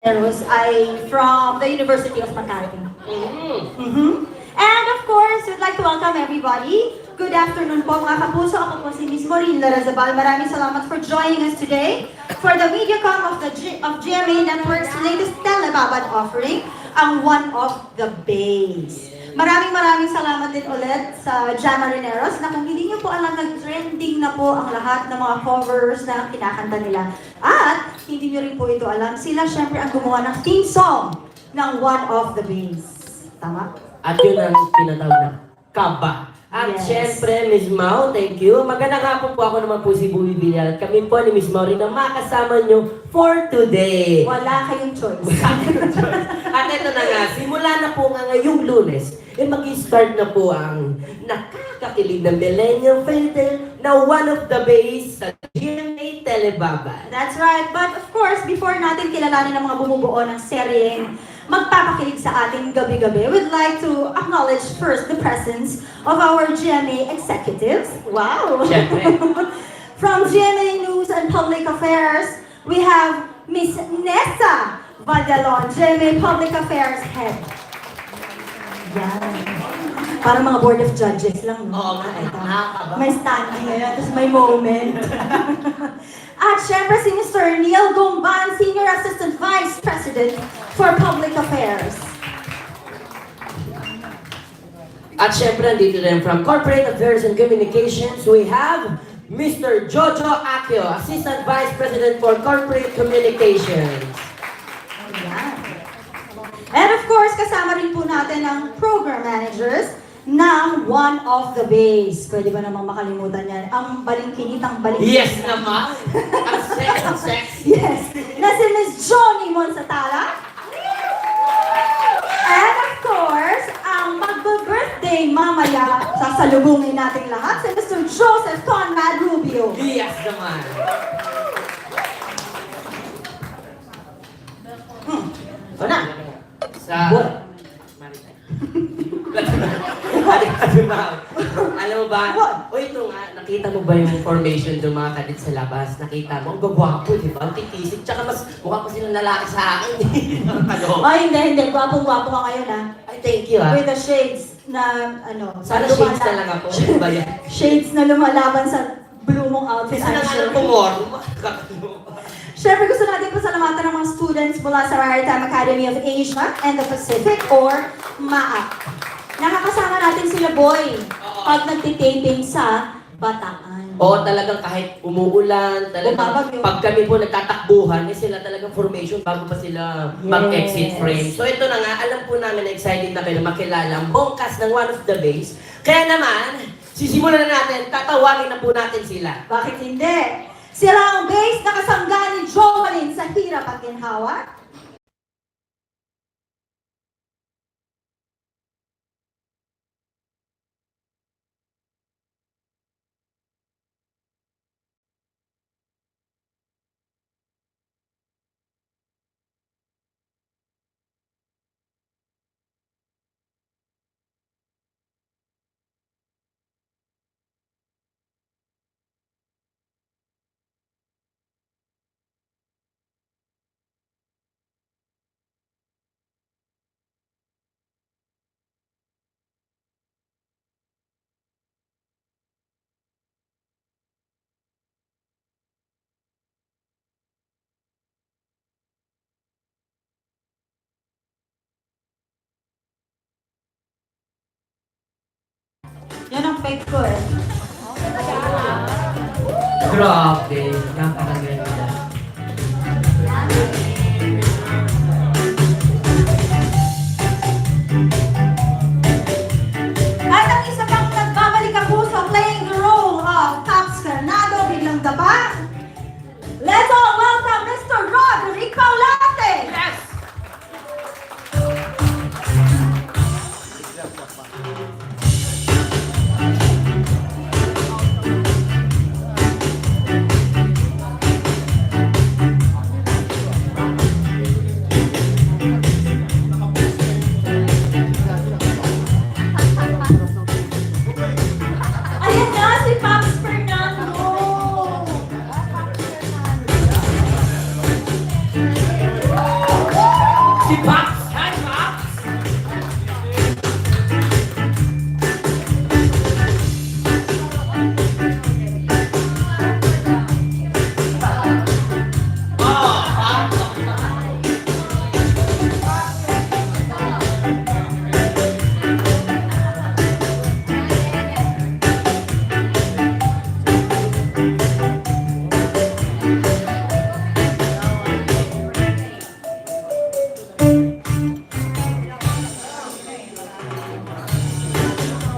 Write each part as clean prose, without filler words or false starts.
ay from the University of Makati. And of course, we'd like to welcome everybody. Good afternoon po mga kapuso. Ako po si Miss Maureen Larazabal. Maraming salamat for joining us today for the MediaCom of GMA Network's latest telebabad offering, ang One of the Baes. Maraming salamat din ulit sa Jam Marineros na kung hindi niyo po alam, nag-trending na po ang lahat ng mga covers na kinakanta nila. At hindi niyo rin po ito alam, sila syempre ang gumawa ng theme song ng One of the Baes. Tama? At yun ang tinatawag na kaba. At Yes. syempre, Miss Mau, thank you. Magandang hapon po, ako naman po si Buwi Villar. At kami po ni Miss Mau rin ang makasama nyo for today. Wala kayong choice. At ito na nga, simula na po nga ngayong Lunes, mag-start na po ang nakakakilig na millennial fairy tale na One of the Baes sa GMA Telebabad. That's right. But of course, before natin kilalanin ang mga bumubuo ng seryeng magpapakilig sa ating gabi-gabi, we'd like to acknowledge first the presence of our GMA executives. Wow! Siyempre. From GMA News and Public Affairs, we have Miss Nessa Vadalon, GMA Public Affairs Head. Yan. Parang mga board of judges lang. No? Oo nga, nakakaba. May standing ngayon, tapos may moment. At syempre si Mr. Neil Gomban, Senior Assistant Vice President for Public Affairs. At syempre, dito rin from Corporate Affairs and Communications, we have Mr. Jojo Akio, Assistant Vice President for Corporate Communications. Ayan. And of course, kasama rin po natin ang program managers ng One of the Baes. Pwede ba namang makalimutan yan? Ang balingkinitang balingkinit. Yes naman! Ang sexy! Yes! Na si Miss Johnny Monsatala. And of course, ang magbe-birthday mamaya, sasalubungin natin lahat, si Mr. Joseph Conrad Rubio. Yes naman! O na. Sa... What? Alam mo ba? O ito nga, nakita mo ba yung formation ng mga kadit sa labas? Nakita mo, ang gagwapo, di ba? Ang titisig, tsaka mas mukha pa silang lalaki sa akin. Ay, hindi. Gwapong-gwapo ka ngayon, ha? Ay, thank you, ha? With the shades na, ano, Sana shades na lang ako. Ano ba yan? Shades na lumalaban sa blue mong outfit, Isa na I'm nga sure. ng tumor. Siyempre gusto natin pasalamatan ng mga students mula sa Maritime Academy of Asia and the Pacific or MAAP. Nakakasama natin sila, Boy, pag nagtitaping sa Bataan. Oo, talagang kahit umuulan, talagang Bumabagyo. pag kami po nagtatakbuhan, sila talagang formation bago pa sila mag-exit frame. So ito na nga, alam po namin, excited na kayo makilala ang bongkas ng One of the Baes. Kaya naman, sisimulan na natin, tatawagin na po natin sila. Bakit hindi? Sila ang Baes na kasangga ni Joelyn sa hirap at ginhawa. Yan ang fake ko eh. Grabe, napakaganda. At ang isa pang nagbabalik ang puso playing the role of Caps Granado biglang daba. Let's all welcome Mr. Roderick Paulate! Yes! Si Paps! Hi, Paps!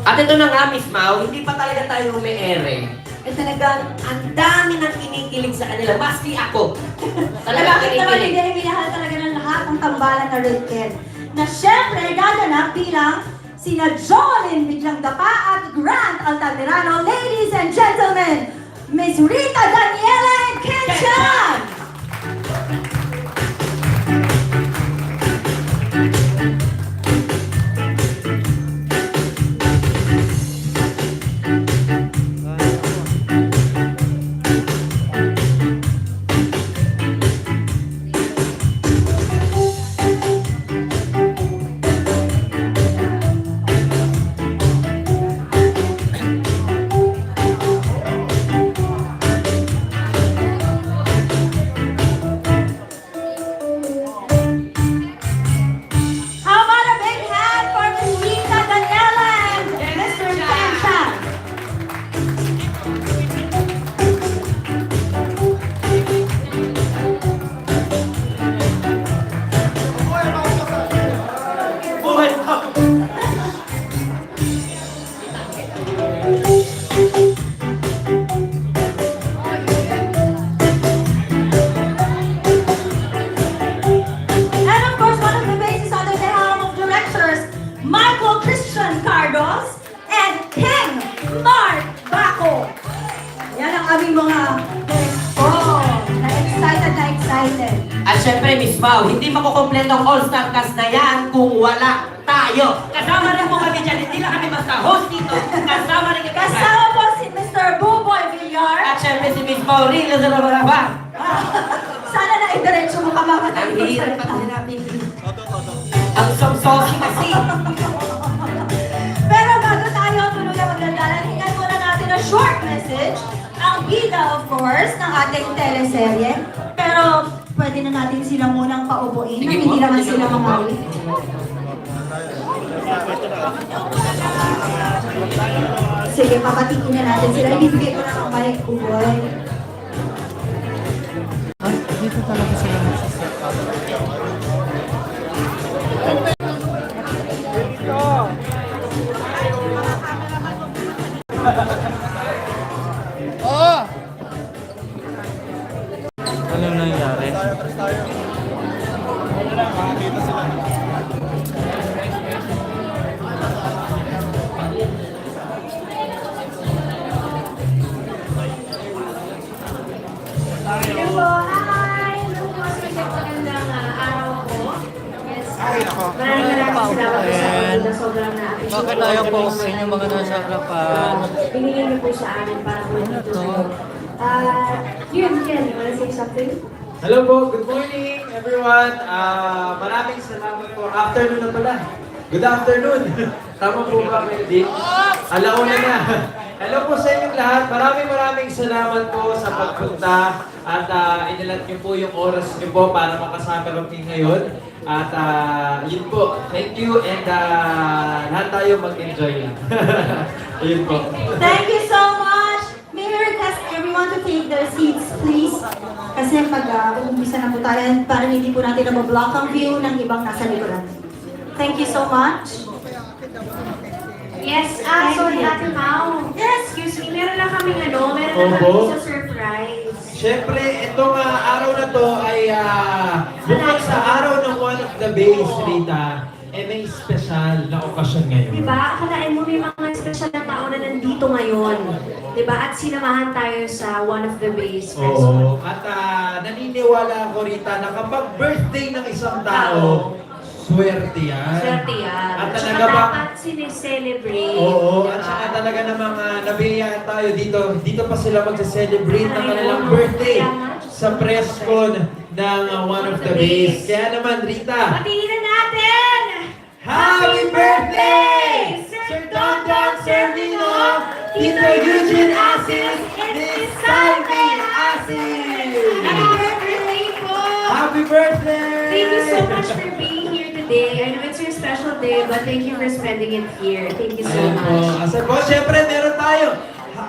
At ito na nga, Miss Mau, hindi pa talaga tayo umi-ere. Eh talagang ang dami nang kinikilig sa kanila, maski ako. Talagang Bakit naman hindi kinikilig. minahal talaga ng lahat ng tambalan na Red Kid? Na syempre gaganap bilang sina Jolin Biglang Dapa at Grant Altamirano. Ladies and gentlemen, Miss Rita Daniela and Ken Chan! How about a big hand for Miss Rita Daniela and Mr. Ken Chan? Buhay ko! And of course, one of the bases under the helm of directors, Michael Christian Cardos and King Mark Baco. Yan ang aming mga na-excited na excited. At syempre, Miss Mau, hindi makukompleto ang all-star cast na yan kung wala tayo. Kasama rin po kami dyan, hindi lang kami basta host dito. Kasama rin kami dyan. Kasama po si Mr. Boboy Villar. At syempre si Miss Mau, Rita Daniela. Sana na idiretso mo ka mga Ang hirap pa natin. Ang somsosi kasi. Pero bago tayo tuloy na magdadalan, hingan muna natin a short message. Ang bida, of course, ng ating teleserye. Pero pwede na natin sila munang paupuin na hindi naman sila mamawi. Sige, papatikin na natin sila. Ibibigay ko na ang mic, Boy. Dito talaga sila nagsiset up. Oh! Ano nangyari? Hello po, hi! Hello po, sir. Magandang araw po. Yes. Maraming salamat po sa pagpunta. Sobrang na-appreciate Bakit ko ayaw po po yung sa inyo mga nasa harapan? binigyan niyo po sa amin para po dito sa'yo. Yun, Ken, you wanna say something? Hello po, good morning everyone. Maraming salamat po. Afternoon na pala. Good afternoon. Tama po ba, Melody? Alauna na. Hello po sa inyong lahat. Maraming salamat po sa pagpunta at inilat niyo po yung oras niyo po para makasama kami ngayon. At yun po, thank you and lahat tayo mag-enjoy lang. Yun po. Thank you so much! May we request everyone to take their seats, please? Kasi pag umpisa na po tayo, parang hindi po natin nabablock ang view ng ibang nasa likuran. Thank you so much. Yes, sorry, Ate Mau. Yes, excuse me, meron lang kaming meron lang Opo. kami sa surprise. Siyempre, itong araw na to ay bukod sa araw ng one of the Baes, Rita, may special na okasyon ngayon. Diba? Akalain mo may mga special na tao na nandito ngayon. Diba? At sinamahan tayo sa one of the Baes festival. Oo. At naniniwala ako, Rita, na kapag birthday ng isang tao, Swerte yan. Swerte yan. At At saka talaga ba? dapat sineselebrate. Oo, Diba? at saka talaga namang nabiyayaan tayo dito. Dito pa sila magsa-celebrate ng kanilang birthday sa press con ng one of the Baes. Kaya naman, Rita, Batiin na natin! Happy birthday! Sir Don Don, Sir Nino, Tito Eugene Asis, Miss Salvin Asis! Happy birthday po! Happy birthday! Thank you so much for being here today. I know it's your special day, but thank you for spending it here. Thank you so Ayan po. much. Asan po, syempre meron tayo.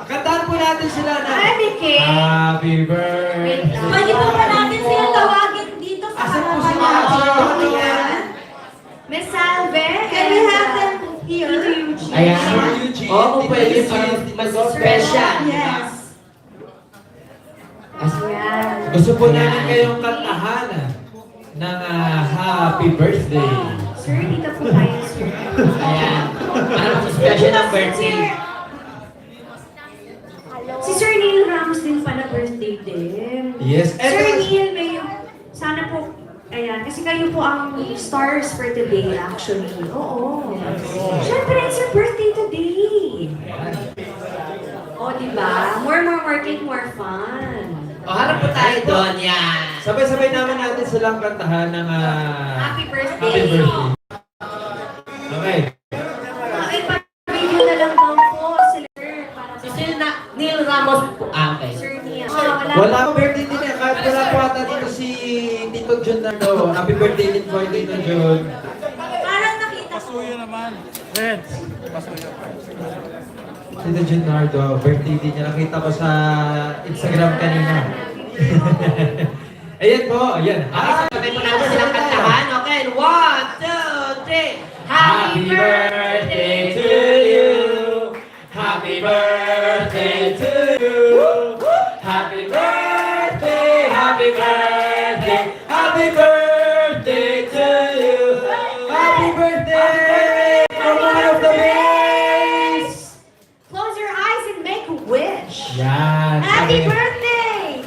Kantahan po natin sila na. Hi, Mickey! Happy birthday! Pwede po ba natin sila tawagin dito sa Asan po harapan sila? natin? Ayan. Miss Salve! Can we have them here? Tito Eugene. Ayan. Sir Eugene, Oo, kung Tito pwede Eugene, mas special. Yes. Ayan. Gusto po namin kayong kantahan ng happy birthday. Sir, dito po tayo, sir. Ayan. Ano mas special ang birthday? Si Sir Neil Ramos din pala birthday din. Yes, and Sir Neil, may sana po, ayan, kasi kayo po ang stars for today actually. Oo. Siyempre, it's your birthday today. O, diba? More working, more fun. O, harap po tayo doon. Yan. sabay-sabay naman natin silang kantahan ng Happy birthday. happy birthday. Okay. Ay, pa-video na lang daw po, sir. Para Si sa Sir Neil Ramos po. Okay. Sir Neil. Wala ko birthday din eh. Kahit wala po ata dito si Tito Jun na no. Happy birthday din po Tito Jun. Parang nakita ko. Pasuyo naman. Red. Pasuyo. Tito Jun Nardo, birthday din niya. Nakita ko sa Instagram kanina. Ayan po, ayan. Okay, sabay po natin silang kantahan. Okay, 1, 2, 3. Happy birthday to you. Happy birthday to you. Happy birthday, happy birthday, happy birthday to you. Happy birthday from one of the Baes. Close your eyes and make a wish. Yan. Happy birthday!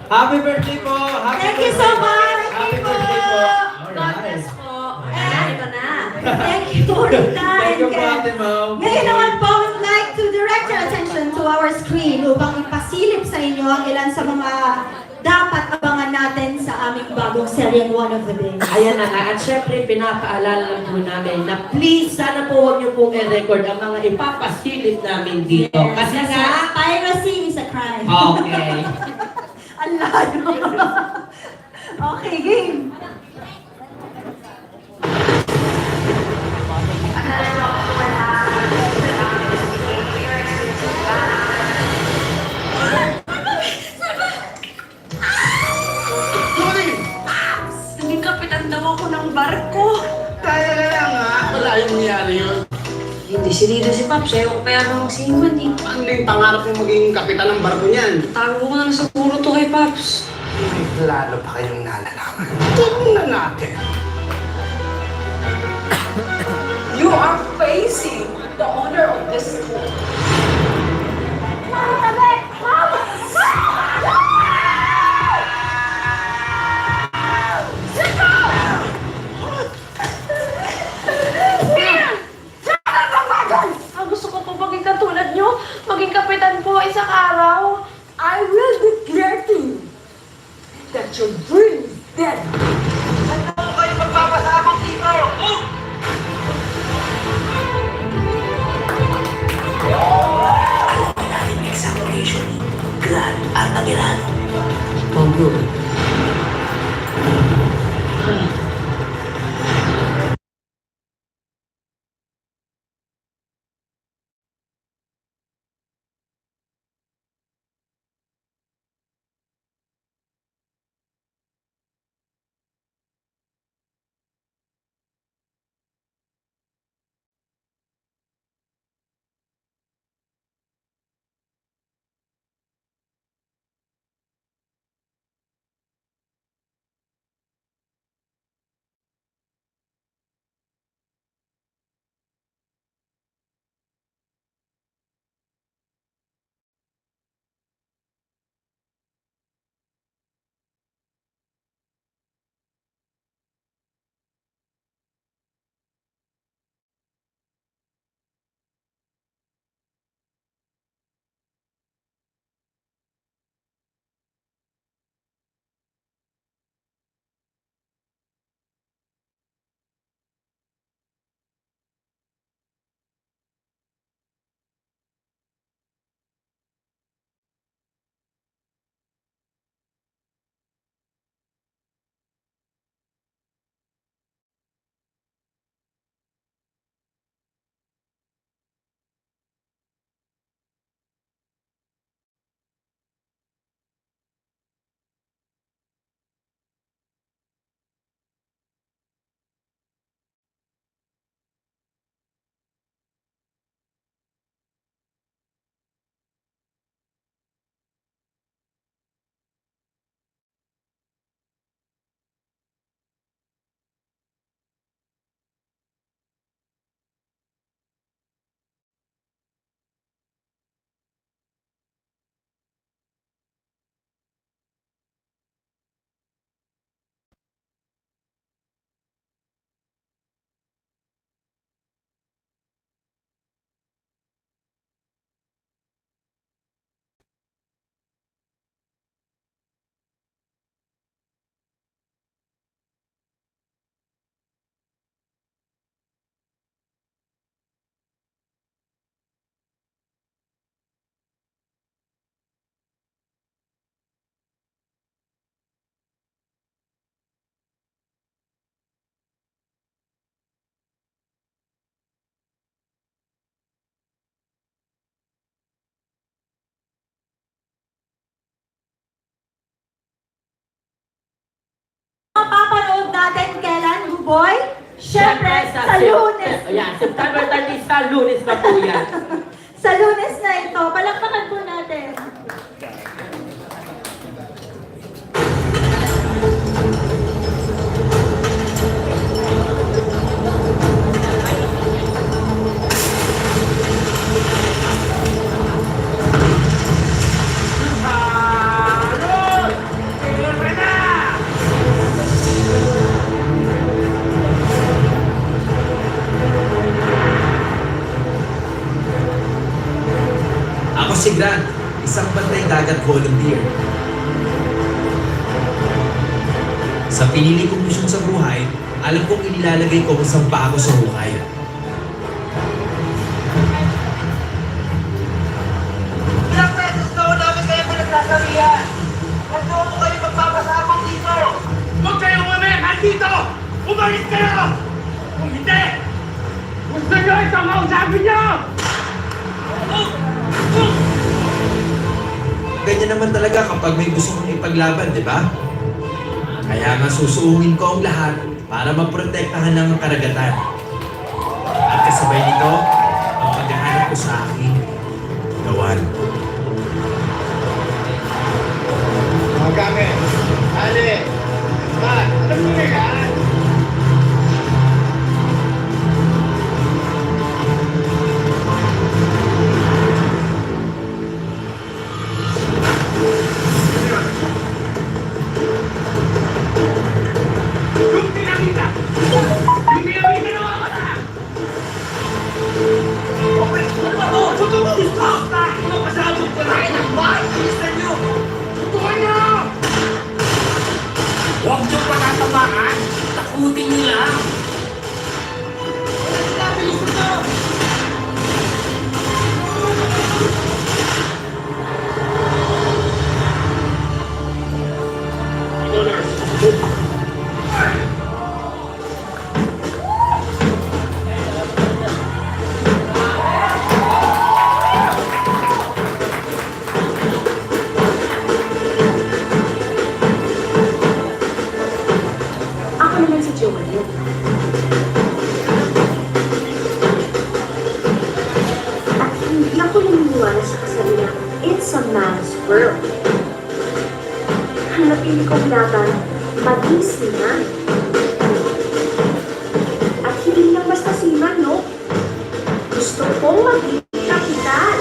Happy birthday po. Happy Thank you birthday so po. much. Happy birthday po. God bless Alright. po. Ayan, ito na. Thank you, Rita. Thank you and po, Ken. Ate Mau. Ngayon naman po, would like to direct your attention to our screen upang ipasilip sa inyo ang ilan sa mga dapat abangan natin sa aming bagong seryeng One of the Baes. Ayan na nga. At syempre, pinapaalala lang po namin na please, sana po huwag niyo pong i-record ang mga ipapasilip namin dito. Kasi nga, Piracy is a crime. okay. Ang layo. Okay, game. Naging kapitan daw ako ng barko. Kaya nga. Wala yung nangyari yun. Hindi si Rita si Pops, ayaw ko kaya nang siman eh. Ano yung pangarap yung maging kapitan ng barko niyan? Tago ko na lang siguro to kay Pops. Lalo pa kayong nalalaman. Tingnan natin. You are facing the owner of this school. Gusto ko po maging katulad nyo, maging kapitan po isang araw. I will declare to you that your dream is dead. Boy? Siyempre, sa Lunes. Ayan, September 30 sa Lunes na po yan. Sa Lunes na ito. Palakpakan po natin. Ako si Grant, isang bantay dagat volunteer. Sa pinili kong misyon sa buhay, alam kong inilalagay ko kung saan pa ako sa buhay. Ilang beses na ho namin kayo pinagsasabihan. Huwag mo ako kayo magpapasabang dito. Huwag kayong umihan dito! Umalis kayo! Kung hindi, gusto nyo isang kausapin nyo! Ganyan naman talaga kapag may gusto kong ipaglaban, di ba? Kaya nga susuungin ko ang lahat para maprotektahan ng karagatan. At kasabay nito, ang paghahanap ko sa aking gawan. Mga kami, Ali, alam mo na yan? Yung pinakita! Yung pinakita na ako na! Okay, ano ba to? Tutuwa! Stop! Ano pa sa abot ko na kayo ng bahay? Bilisan nyo! Tutuwa nyo! Huwag nyo patatabakan! Takutin nyo lang! Bilisan nyo! Ako naman si Joanne. At hindi ako naniniwala sa kasabihan, it's a man's world. Ang napili kong laban, maging seaman. At hindi lang basta seaman, no? Gusto kong maging kapitan.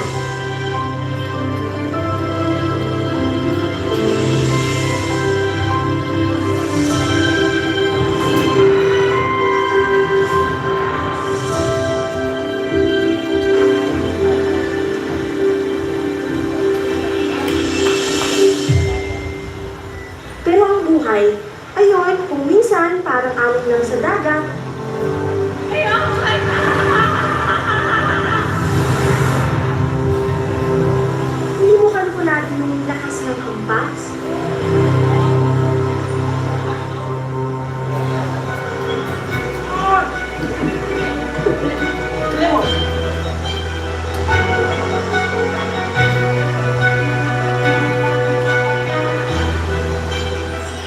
Pero ang buhay, ayun, kung minsan parang alon lang sa dagat. Hindi mo kalkulado yung lakas ng kompas.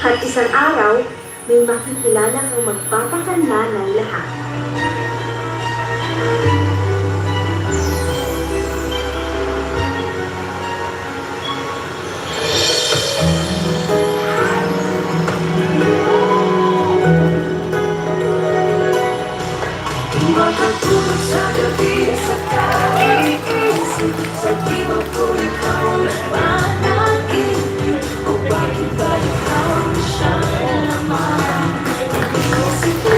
At isang araw, may makikilala kang magpapakanla ng lahat. Makatulog sa gabi sa kaiisip sa diwa ko ikaw nagpanaginip o bakit ba ikaw siya naman nag-iisip ko.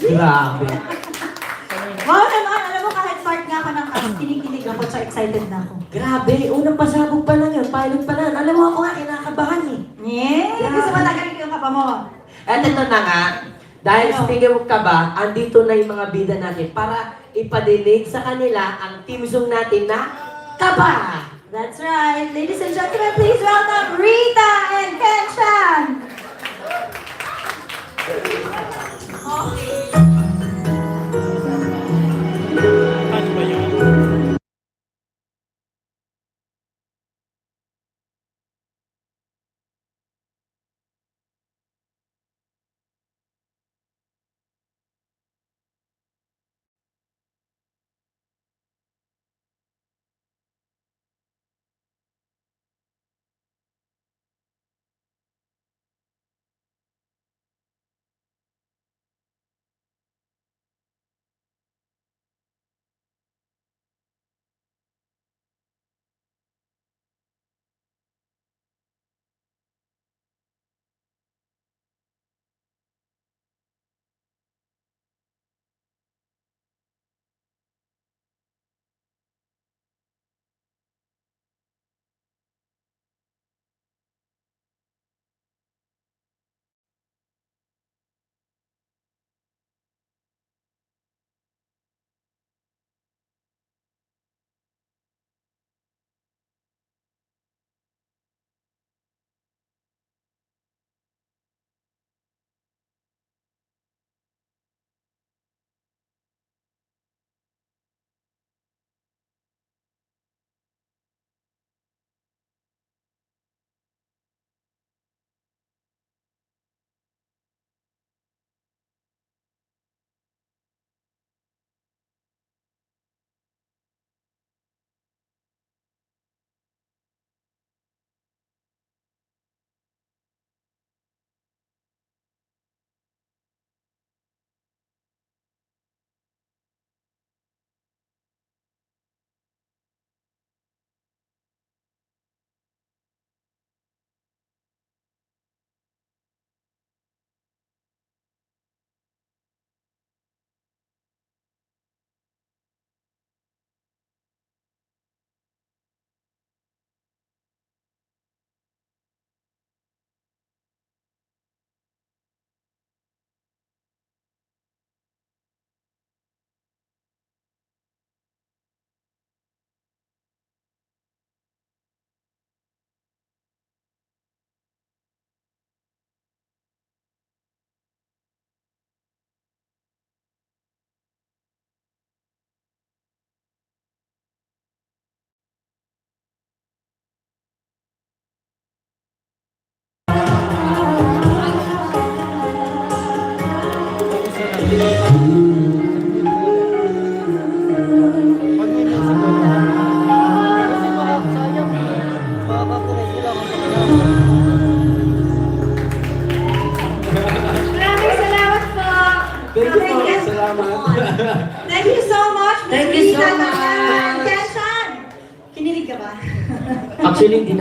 Grabe. Wow naman, alam mo kahit part nga ako ng cast, kinikilig ako, so excited na ako. Grabe, unang pasabog pa lang yun, pilot pa lang. Alam mo ako nga, kinakabahan eh. Yeah, gusto mo tagalin ko yung kapa mo. At ito na nga, dahil sa tingin mo ka ba, andito na yung mga bida natin para ipadinig sa kanila ang team song natin na Kaba! That's right. Ladies and gentlemen, please welcome Rita and Kenshan!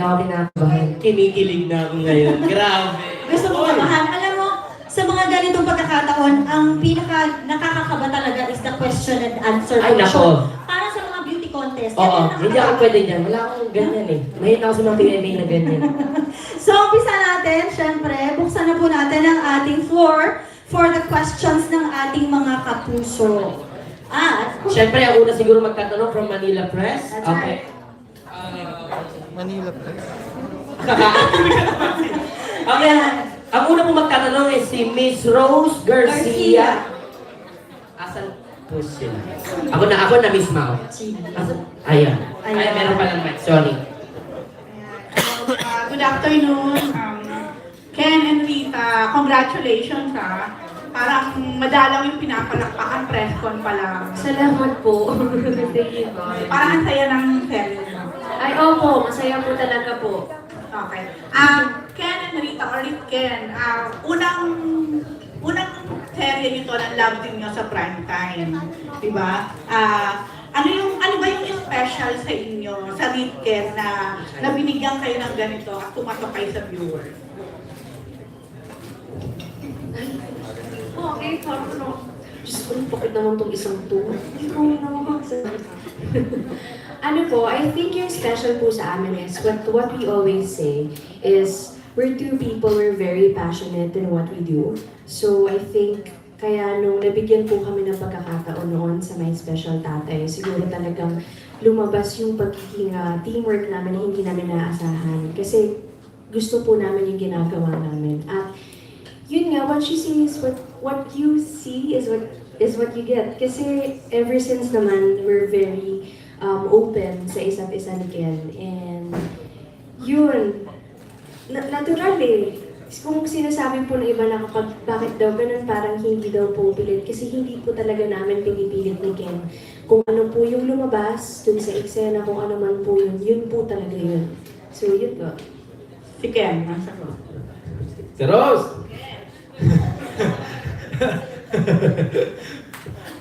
na ako kinakabahan. Kinikilig na ako ngayon. Grabe. Gusto mo kabahan? Alam mo, sa mga ganitong pagkakataon, ang pinaka nakakakaba talaga is the question and answer Ay, portion. nako. Para sa mga beauty contest. Oo, Yan ang hindi ako pwede dyan. Wala akong ganyan eh. Mahina ako sa mga PMA na ganyan. So, umpisa natin, syempre, buksan na po natin ang ating floor for the questions ng ating mga kapuso. At, Siyempre, ang una siguro magtatanong from Manila Press. That's Okay. Manila Press. Okay, ang una po magtatanong is si Miss Rose Garcia. Asan po sila? Ako na Miss Mau. Asan? Ayan. Ay, meron palang mic. Sorry. Good afternoon, Ken and Rita. Congratulations ha. Parang madalang yung pinapalakpakan press con pa lang. Salamat po. Thank you po. Parang ang saya ng serye mo. Ay, opo. Masaya po talaga po. Okay. Ken and Rita, or Ken, unang serye nyo to ng love team nyo sa prime time. Diba? Ano ba yung special sa inyo, sa Ken, na binigyan kayo ng ganito at tumatok kayo sa viewer? Okay, parang ano. Diyos ko, bakit naman itong isang to? Ikaw naman. Ano po, I think yung special po sa amin is, what we always say is, we're two people, we're very passionate in what we do. So I think, kaya nung nabigyan po kami ng pagkakataon noon sa My Special Tatay, siguro talagang lumabas yung pagiging teamwork namin na hindi namin naasahan. Kasi gusto po namin yung ginagawa namin. At yun nga, what you see is what you see is what you get. Kasi ever since naman, we're very open sa isa't isa ni Ken. And yun, natural eh. Kung sinasabi po ng iba na kapag bakit daw ganun, parang hindi daw po pilit. Kasi hindi po talaga namin pinipilit ni Ken. Kung ano po yung lumabas dun sa eksena, kung ano man po yun po talaga yun. So yun po. Si Ken, nasa ko. Si Rose!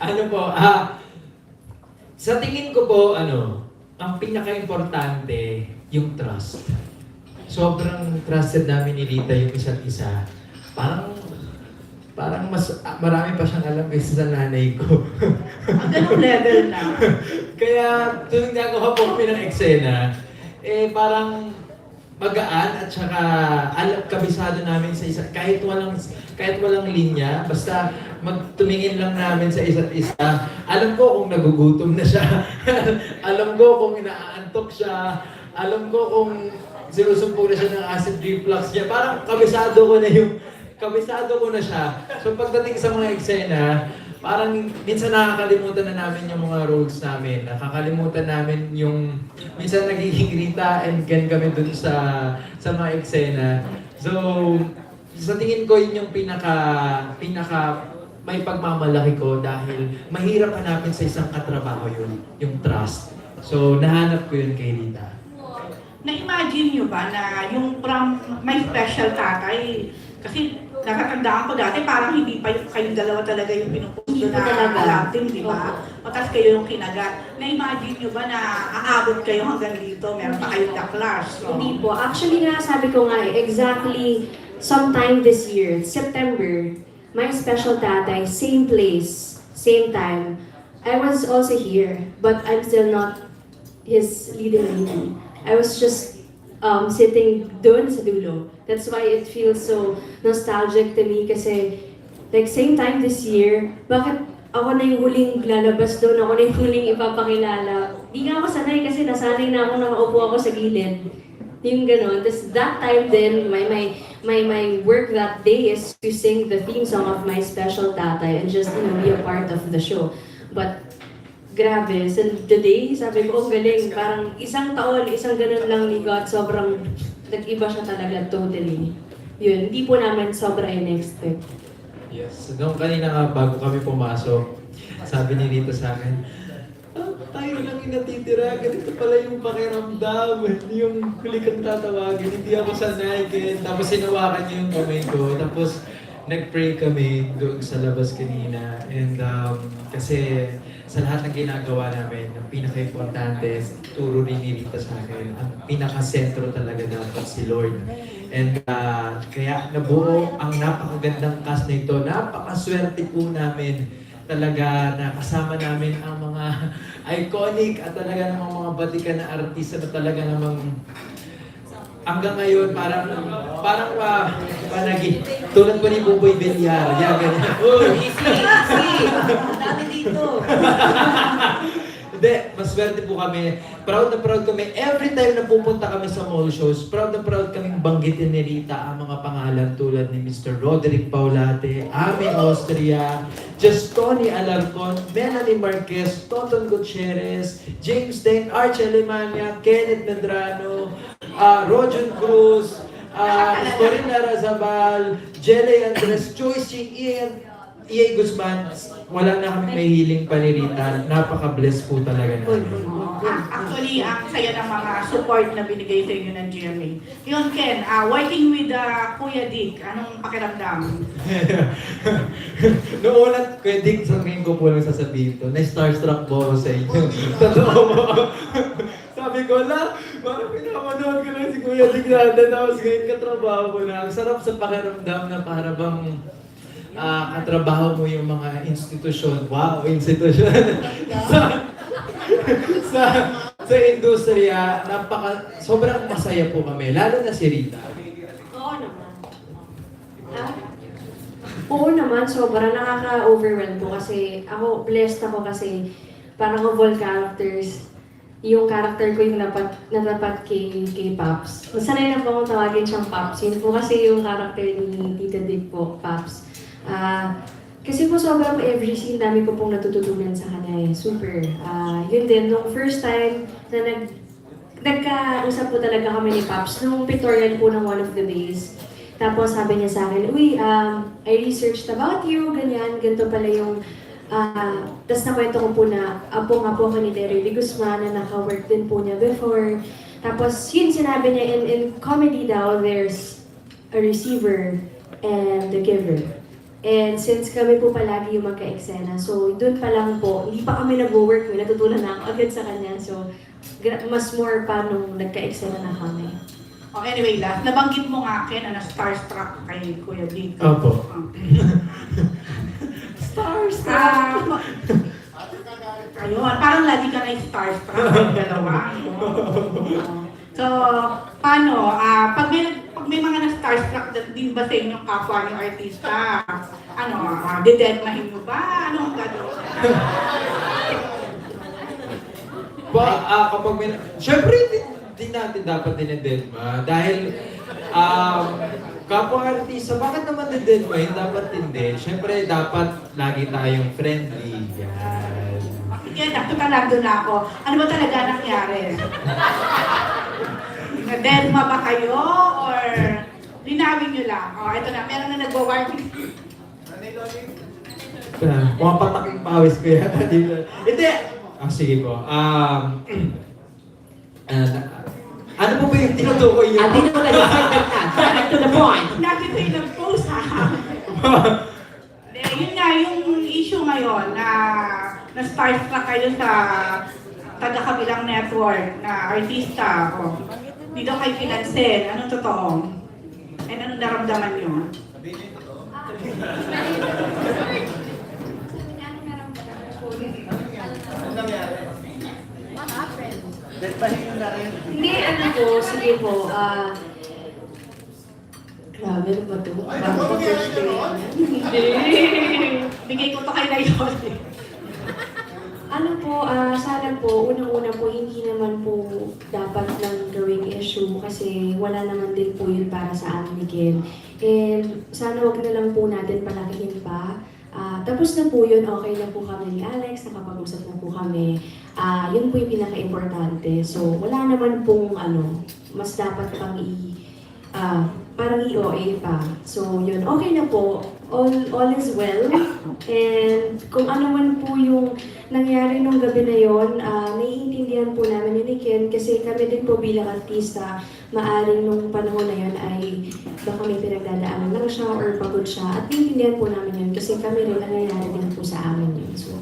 Ano po, sa tingin ko po, ang pinaka-importante, yung trust. Sobrang trusted namin ni Rita yung isa't isa. Parang marami pa siyang alam kaysa sa nanay ko. Ang ganong level na. Kaya, tuwing gagawa po kami ng eksena, parang magaan at saka kabisado namin sa isa. Kahit walang linya, basta magtumingin lang namin sa isa't isa. Alam ko kung nagugutom na siya. Alam ko kung inaantok siya. Alam ko kung sinusumpong na siya ng acid reflux niya. Parang kabisado ko na siya. So pagdating sa mga eksena, parang minsan nakakalimutan na namin yung mga roles namin. Nakakalimutan namin yung minsan nagiging Rita and Ken kami dun sa mga eksena. So, sa tingin ko yun yung pinaka may pagmamalaki ko dahil mahirap hanapin sa isang katrabaho yun, yung trust. So, nahanap ko yun kay Rita. Na-imagine nyo ba na yung from My Special Tatay, kasi nakatandaan ko dati parang hindi pa kayong dalawa talaga yung pinupuso na love team, di ba? O tas kayo yung kinagat. Na-imagine nyo ba na aabot kayo hanggang dito? Meron pa kayong ka-clash? So, Hindi po. Actually nga, sabi ko nga, exactly sometime this year, September, My Special Tatay, same place, same time. I was also here, but I'm still not his leading lady. I was just sitting doon sa dulo. That's why it feels so nostalgic to me kasi like same time this year, bakit ako na yung huling lalabas doon, ako na yung huling ipapakilala. Di nga ako sanay kasi nasanay na ako na maupo ako sa gilid. Yung gano'n. Tapos that time din, my work that day is to sing the theme song of My Special Tatay and just, be a part of the show. But, grabe. So, the day, sabi ko, ang galing. Parang isang taon, isang ganun lang ni God. Sobrang nag-iba siya talaga totally. Yun, hindi po namin sobra in-expect. Yes. Noong kanina nga, bago kami pumasok, sabi ni Rita sa akin, tayo lang yung natitira, ganito pala yung pakiramdam, yung huli kang tatawagin, hindi ako sanay, tapos sinawakan niya yung kamay ko, tapos nag-pray kami doon sa labas kanina. And kasi sa lahat ng ginagawa namin, ang pinaka-importante, turo rin ni Rita sa akin, ang pinaka-sentro talaga dapat si Lord. And kaya nabuo ang napakagandang cast na ito. Napakaswerte po namin talaga na kasama namin ang mga iconic at talaga namang mga batikan na artista na talaga namang hanggang ngayon parang panagi. Tulad po ni Buboy Villar. Yan, ganyan. Easy! Dami dito. Hindi, maswerte po kami. Proud na proud kami. Every time na pupunta kami sa mall shows, proud na proud kaming banggitin ni Rita ang mga pangalan tulad ni Mr. Roderick Paulate, Ame Austria, Justoni Alarcon, Melanie Marquez, Toton Gutierrez, James Deng, Arch Alemania, Kenneth Medrano, Rojan Cruz, Corina Razabal, Jelly Andres, Joyce Ching, EA Guzman. Wala na kami may healing pa ni Rita. Napaka-bless po talaga namin. Actually, ang saya ng mga support na binigay sa inyo ng GMA. Yun, Ken, working with Kuya Dick, anong pakiramdam? Noong una, Kuya Dick, sabihin ko po lang sasabihin to, na-starstruck po ako sa inyo. Totoo mo. Sabi ko, parang pinapanood ko lang si Kuya Dick natin, tapos ngayon katrabaho ko na. Ang sarap sa pakiramdam na para bang katrabaho mo yung mga institusyon. Wow, institusyon. sa industriya, sobrang masaya po kami. Lalo na si Rita. Oo naman. Oo naman, sobrang nakaka-overwhelm po kasi blessed ako kasi parang of all characters, yung character ko yung natapat kay Pops. Sanay na po akong tawagin siyang Pops. Yun po kasi yung character ni Tita Dick po, Pops. Kasi po sobrang every scene dami ko pong natututunan sa kanya eh. Super. Yun din, nung first time na nagkausap po talaga kami ni Pops, nung pictorial po ng one of the Baes. Tapos sabi niya sa akin, uy, I researched about you, ganyan, ganito pala yung tapos nakwento ko po na apo nga po ako ni Terry D. Guzman na naka-work din po niya before. Tapos yun sinabi niya, in comedy daw, there's a receiver and the giver. And since kami po palagi yung magka-eksena, so doon pa lang po, hindi pa kami nag-work, may natutunan na ako agad sa kanya. So mas more pa nung nagka-eksena na kami. Oh, anyway, last, nabanggit mo nga Ken na starstruck kay Kuya Dick. Opo. Starstruck! Ayun, parang lagi ka na starstruck ng dalawa. So, paano? Pag may mga na-starstruck din ba sa inyong kapwa ng artista? Didedmahin mo ba? Anong gano'n? Kapag may... Siyempre, hindi natin dapat dinededma. Dahil, kapwa artista, bakit naman didedmahin? Dapat hindi. Siyempre, dapat lagi tayong friendly. Yan. Sige, nagtutalado na ako. Ano ba talaga nangyari? Nadedma ba kayo? Or linawin nyo lang? Ito na, meron na nagwa-warning. Pumapataking pawis ko yan. Hindi! Sige po. Ano po ba yung tinutukoy yun? Dito ko tayo sa to the point. Lagi ko yung nag-post ha. Yun nga, yung issue ngayon na starstruck kayo sa taga-kabilang network na artista. Hindi daw kayo pinansin. Anong totoo? And anong naramdaman nyo? Hindi, sige po, grabe na ba ito? Hindi. Bigay ko to kay Layon. Sana po, unang-una po, hindi naman po dapat lang gawing issue kasi wala naman din po yun para sa amin ni Ken. And sana wag na lang po natin palakihin pa. Tapos na po yun, okay na po kami ni Alex, nakapag-usap na po kami. Yun po yung pinaka-importante. So, wala naman pong mas dapat pang parang i-OA pa. So yun, okay na po. All is well. And kung ano man po yung nangyari nung gabi na yun, naiintindihan po namin yun ni Ken kasi kami din po bilang artista, maaring nung panahon na yun ay baka may pinagdadaanan lang siya or pagod siya. At naiintindihan po namin yun kasi kami rin nangyayari din po sa amin yun. So,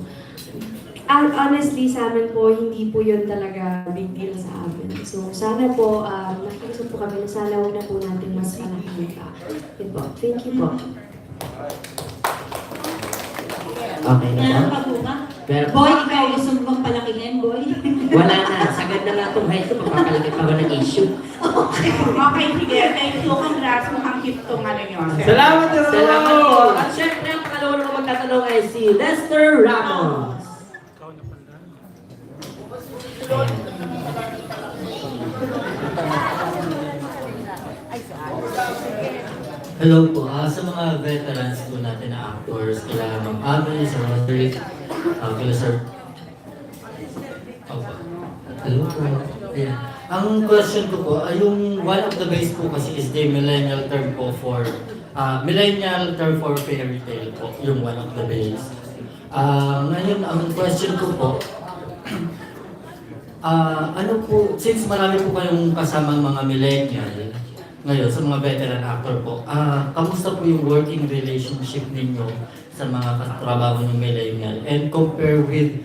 honestly, sa amin po, hindi po yun talaga big deal sa amin. So, sana po, nakikiusap po kami na sana huwag na po natin mas panahin pa. Yun po. Thank you po. Okay na Meron po. pa po ba? Pero, Boy, ikaw gusto mo bang palakihin, boy? wala na. Sagad na nga itong height ko. Papapalagay pa ba ng issue? Okay, sige. Thank you. Congrats. Mukhang hit tong ano nyo. Salamat, Ro! Salamat po. At syempre, ang pangalawa na magtatanong ay si Lester Ramos. Hello po, sa mga veterans po natin na actors, kila Ma'am Abby, Sir Roderick, kila Sir... Opo. Hello po. Ayan. Ang question ko po, yung one of the base po kasi is the millennial term po for... millennial term for fairy tale po, yung one of the base. Ngayon, ang question ko po, ano po, since marami po kayong kasamang mga millennial, ngayon, sa mga veteran actor po, kamusta po yung working relationship ninyo sa mga katrabaho ng millennial? And compare with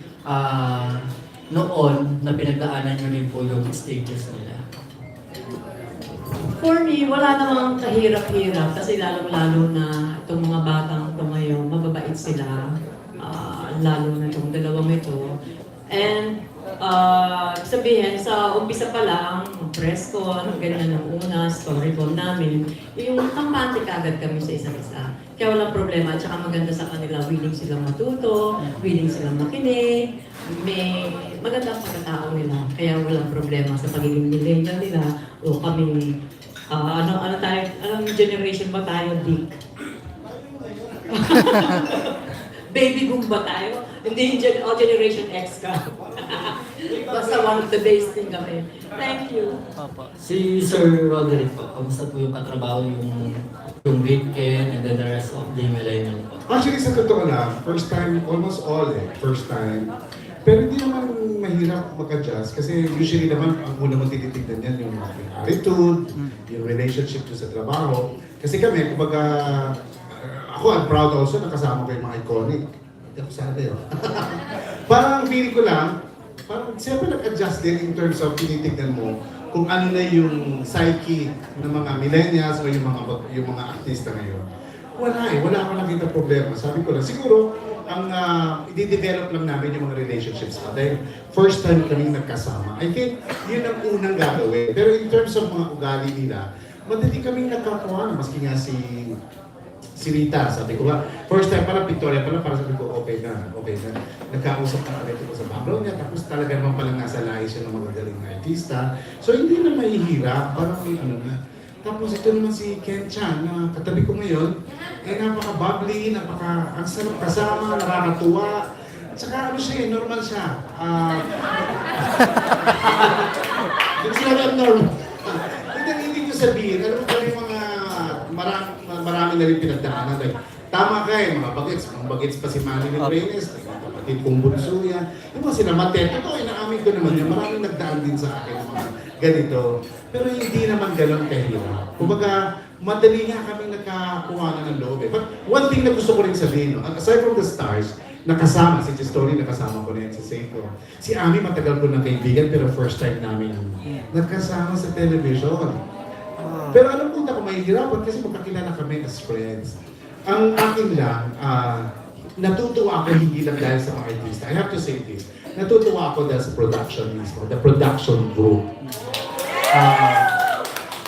noon na pinagdaanan nyo rin po yung stages nila. For me, wala namang kahirap-hirap kasi lalong-lalo na itong mga batang ito ngayon, mababait sila, lalo na itong dalawang ito. And sabihin, sa umpisa pa lang, press ko, ganyan ang una, story ko namin, yung kampante kagad kami sa isa't isa. Kaya walang problema, at saka maganda sa kanila, willing silang matuto, willing silang makinig, may magandang pagkatao nila. Kaya walang problema sa pagiging millennial nila, o kami, ano tayo, anong generation ba tayo, Dick? Baby boom ba tayo? Hindi yung Generation X ka. Basta one of the base din kami. Thank you. Si Sir Roderick po, kamusta po yung katrabaho yung weekend and then the rest of the millennial po? Actually, sa totoo lang, first time, almost all first time. Pero hindi naman mahirap mag-adjust kasi usually naman ang una mong tinitignan yan yung attitude, yung relationship mo sa trabaho. Kasi kami, kumbaga, ako, I'm proud also na kasama ko yung mga iconic. Hindi ako sana yun. Parang feeling ko lang, parang siyempre nag-adjust din in terms of tinitignan mo kung ano na yung psyche ng mga millennials o yung mga artista ngayon. Wala akong nakita problema. Sabi ko lang, siguro, ang i-develop lang namin yung mga relationships pa. Dahil first time kaming nagkasama. I think yun ang unang gagawin. Pero in terms of mga ugali nila, madali kaming nagkakuha. Maski nga si Rita, sabi ko ba, first time pala, Victoria pala, para sabi ko, okay na. Nagkausap na kami ko sa background niya, tapos talaga naman palang nasa lahi siya ng magagaling na artista. So hindi na mahihirap, parang may ano na. Tapos ito naman si Ken Chan, na katabi ko ngayon, napaka-bubbly, ang sarap kasama, nakakatuwa. At saka ano siya, normal siya. Hindi sila normal. Hindi ko sabihin, alam mo kami mga marami na rin pinagdaanan. Like, tama ka mga bagets pa si Manny ni Reyes, kapatid kong bunso yan. Yung mga sinamate, totoo, inaamin ko naman yan. Maraming nagdaan din sa akin ng mga ganito. Pero hindi naman gano'n kahirap. Kumbaga, madali nga kami nagkakuha na ng loob. But one thing na gusto ko rin sabihin, aside from the stars, nakasama, si Story nakasama ko na yan, si Seiko. Si Ami matagal ko ng kaibigan, pero first time namin nagkasama sa television. Pero alam ko na kung mahihirapan kasi magkakilala kami as friends. Ang akin lang, natutuwa ako hindi lang dahil sa mga artista. I have to say this. Natutuwa ako dahil sa production mismo, the production group.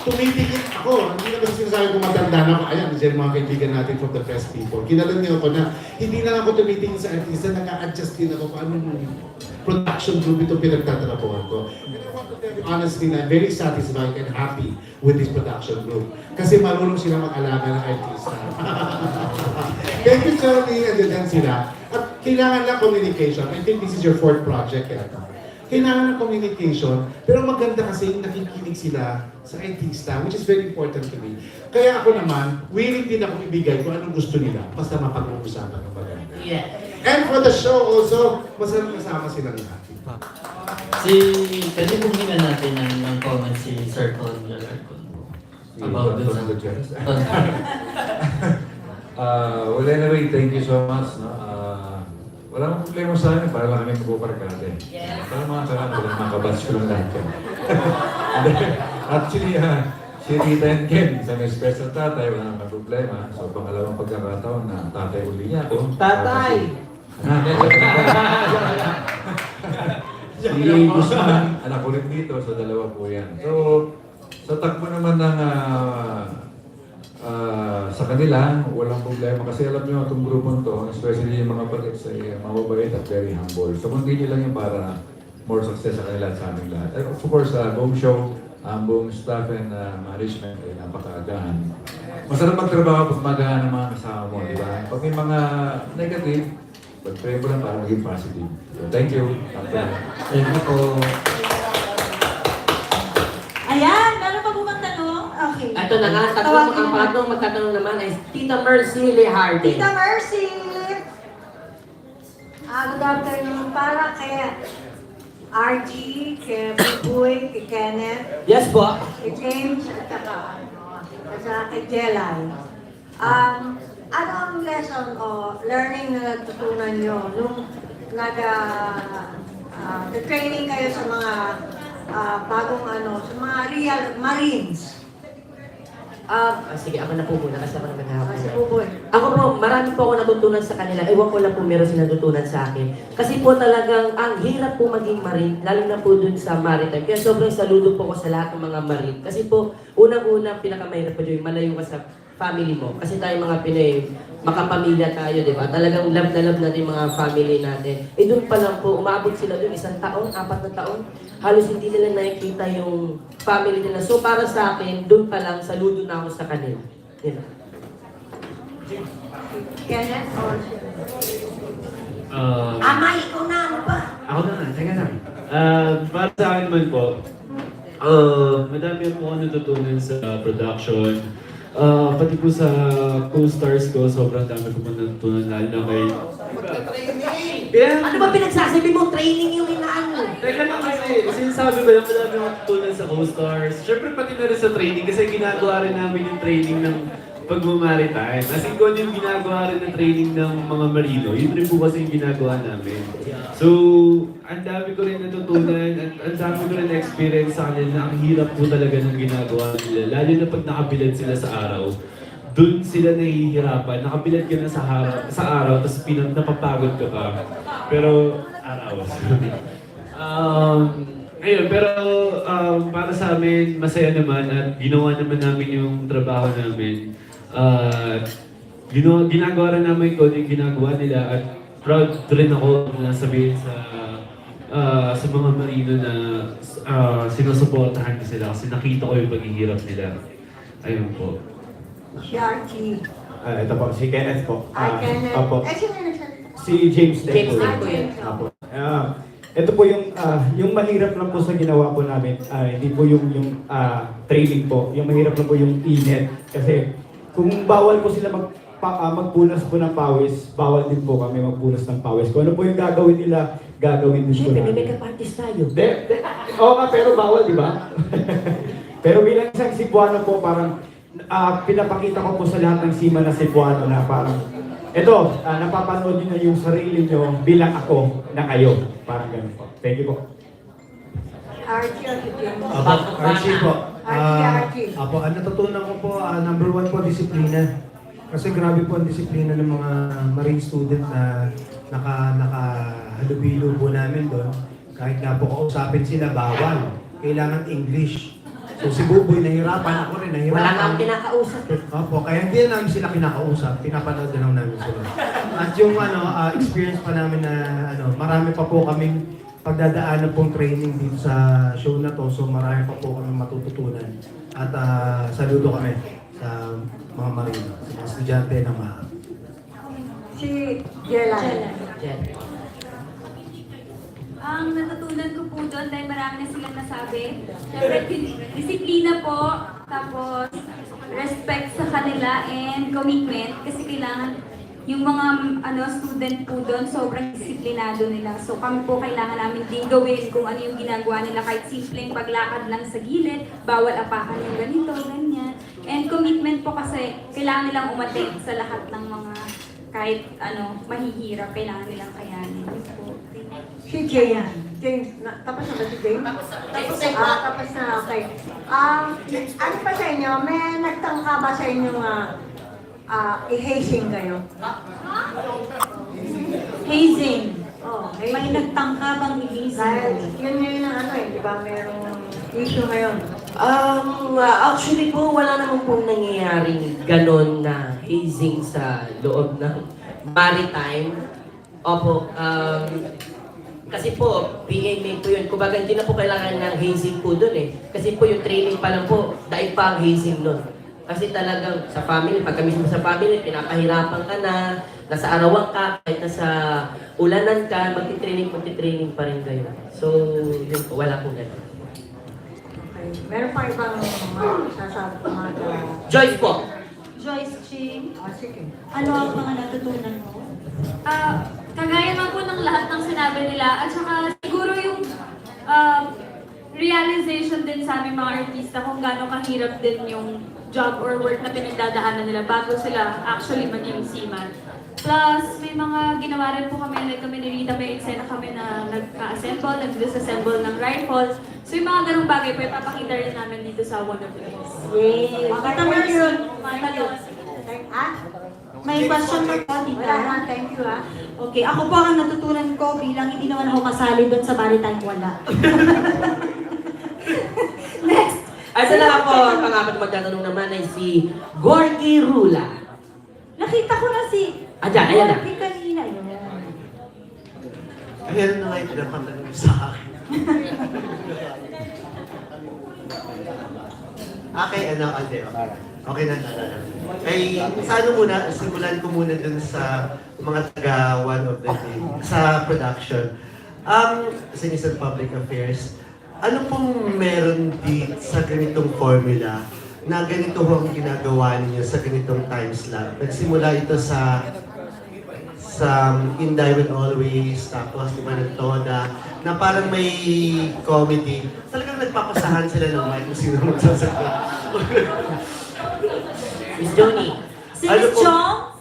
Tumitigil ako. Hindi na kasi sinasabi ko matanda na ako. Ayan, dyan mga kaibigan natin from the press people. Kilala niyo ako na hindi lang ako tumitingin sa artista, naka-adjust din ako kung anong production group ito pinagtatrabuhan ko. And I want to tell you honestly na I'm very satisfied and happy with this production group. Kasi marunong sila mag-alaga ng artista. Thank you, Charlie. Andiyan sila. At kailangan lang communication. I think this is your fourth project yata. kailangan ng communication. Pero maganda kasi yung nakikinig sila sa artista, which is very important to me. Kaya ako naman, willing din ako ibigay kung anong gusto nila, basta mapag-uusapan ng maganda. Yeah. And for the show also, masarap kasama silang lahat. Pwede pong hinga natin ng comment si Sir Ton Galarcon about dun sa... Well, anyway, thank you so much. No? Wala nang problema sa amin, para lang kami magpuparkate. Para mga karan, walang makabats ko lang lahat yan. Actually, si Rita and Ken, isang special tatay, wala nang problema. So, pangalawang pagkakataon na tatay uli niya ako. Tatay! Si Guzman, anak ko rin dito, so dalawa po yan. So, sa takbo naman ng sa kanila, walang problema. Kasi alam nyo, itong grupong to, especially yung mga bagets ay mababait at very humble. So, continue lang yung para more success sa kanila at sa aming lahat. And of course, buong show, buong staff and management ay napakagahan. Masarap magtrabaho pag magahan ng mga kasama mo, di ba? Pag may mga negative, pag-pray mo lang para maging positive. So, thank you. Thank you po. Ayan, meron pa bumang tanong? Okay. Ito na nga, ang pangatlong magtatanong naman ay Tita Mercy Leharde. Tita Mercy! Good afternoon. Para kay RG, kay Buboy, kay Kenneth, Yes po. kay James, at saka kay Jelay. Ano ang lesson o learning na natutunan nyo nung training kayo sa mga bagong sa mga real Marines? Sige, ako na po muna kasi ako naman hapon. Si Buboy. Ako po, marami po ako natutunan sa kanila. Ewan ko lang po meron silang natutunan sa akin. Kasi po talagang ang hirap po maging marine, lalo na po dun sa maritime. Kaya sobrang saludo po ko sa lahat ng mga marine. Kasi po, unang-una, pinakamahirap po dyan, malayo ka sa family mo. Kasi tayo mga Pinoy, makapamilya tayo, di ba? Talagang love na love natin yung mga family natin. Eh doon pa lang po, umabot sila doon 1 taon, 4 na taon. Halos hindi nila nakikita yung family nila. So para sa akin, doon pa lang, saludo na ako sa kanila. Yun. Kenneth or Ama, ikaw na, ano ba? Ako na, teka lang. Para sa akin naman po, madami po ako natutunan sa production. Pati po sa co-stars ko, sobrang dami ko po natutunan lalo na kay... Ano ba pinagsasabi mo? Training yung inaano. Teka lang kasi, sinasabi ko lang madami ako natutunan sa co-stars. Siyempre pati na rin sa training kasi ginagawa rin namin yung training ng pag-maritime. As in, kung yung ginagawa rin ng training ng mga marino, yun rin po kasi yung ginagawa namin. So, ang dami ko rin natutunan at ang dami ko rin na-experience sa kanila na ang hirap po talaga ng ginagawa nila. Lalo na pag nakabilad sila sa araw, dun sila nahihirapan. Nakabilad ka na sa araw, tapos napapagod ka pa. Pero, araw. Ayun, pero para sa amin, masaya naman at ginawa naman namin yung trabaho namin. Ginagawa rin namin ko yung ginagawa nila at proud rin ako na sabihin sa mga marino na sinusuportahan ko sila kasi nakita ko yung paghihirap nila. Ayun po. si Archie? Ito po, si Kenneth po. Kenneth. Opo. Sino nagsasalita? Si James din James po. din po yun. Opo. Ito po yung mahirap lang po sa ginawa po namin. Hindi po yung training po. Yung mahirap lang po yung init. Kasi kung bawal po sila magpunas po ng pawis, bawal din po kami magpunas ng pawis. Kung ano po yung gagawin nila, gagawin din po Siyempre, may namin. makeup artist tayo. Oo nga, pero bawal, di ba? Pero bilang isang Cebuano po, parang pinapakita ko po sa lahat ng Sima na Cebuano na parang ito, napapanood nyo na yung sarili nyo bilang ako na kayo. Parang ganun po. Thank you po. Archie or si James? Archie po. Archie. Apo, ang natutunan ko po, number 1 po, disiplina. Kasi grabe po ang disiplina ng mga marine student na nakahalubilo po namin doon. Kahit nga po kausapin sila, bawal. Kailangan English. So si Buboy nahirapan, ako rin nahirapan. Wala kang kinakausap eh. Opo, kaya hindi na namin sila kinakausap, pinapanood na lang namin sila. At yung experience pa namin na marami pa po kaming pagdadaanan pong training dito sa show na to, so marami pa po kaming matututunan. At saludo kami sa mga marino, sa mga estudyante ng mga. Si Jelay. Ang natutunan ko po doon dahil marami na silang nasabi. Siyempre, disiplina po, tapos respect sa kanila and commitment kasi kailangan yung mga student po doon sobrang disiplinado nila. So kami po kailangan namin din gawin kung ano yung ginagawa nila kahit simpleng paglakad lang sa gilid, bawal apakan yung ganito, ganyan. And commitment po kasi kailangan nilang umattend sa lahat ng mga kahit mahihirap, kailangan nilang kayanin. Si Jayan. Tapos na ba si Jane? Tapos na, okay. Ano pa sa inyo? May nagtangka ba sa inyo i-hazing kayo? Hazing. Oh, May nagtangka bang i-hazing? Dahil yun yung di ba? Merong issue ngayon. Actually po, wala naman pong nangyayaring ganon na hazing sa loob ng maritime. Opo, kasi po, PA main po yun. Kumbaga, hindi na po kailangan ng hazing po dun eh. Kasi po yung training pa lang po, daig pa ang hazing nun. Kasi talagang sa family, pagka mismo sa family, pinapahirapan ka na, nasa arawan ka, kahit nasa ulanan ka, magti-training pa rin kayo. So, yun po, wala pong ganon. Okay. Meron pa ibang sasabi pa mga Joyce po. Joyce Ching, sige. ano ang mga natutunan mo? Kagaya man po ng lahat ng sinabi nila at saka siguro yung realization din sa aming mga artista kung gaano kahirap din yung job or work na pinagdadaanan nila bago sila actually maging seaman. Plus, may mga ginawa rin po kami, like kami ni Rita, may eksena kami na nagka-assemble, nag-disassemble ng rifles. So yung mga ganung bagay po, ipapakita rin namin dito sa One of the Days. Yes. Thank you. May question na po, di ba? Thank you Okay, ako po ang natutunan ko bilang hindi naman ako kasali doon sa maritime, wala. Next! Ay, sa lang po, ang pangapat magtatanong naman ay si Gorky Rula. Nakita ko na si Ayan na. Gorky kanina. Yun. Ayan na nga yung pinapantanong sa akin. Okay, okay na. Ay, sa muna, simulan ko muna dun sa mga taga One of the Day, sa production. Sinisan Public Affairs, ano pong meron sa ganitong formula na ganito ang ginagawa ninyo sa ganitong time slot? Nagsimula ito sa Inday with Always, tapos di ba nagtoda, na parang may comedy. Talagang nagpapasahan sila ng mic kung sino magsasagot. Miss Johnny. Si Miss Chong?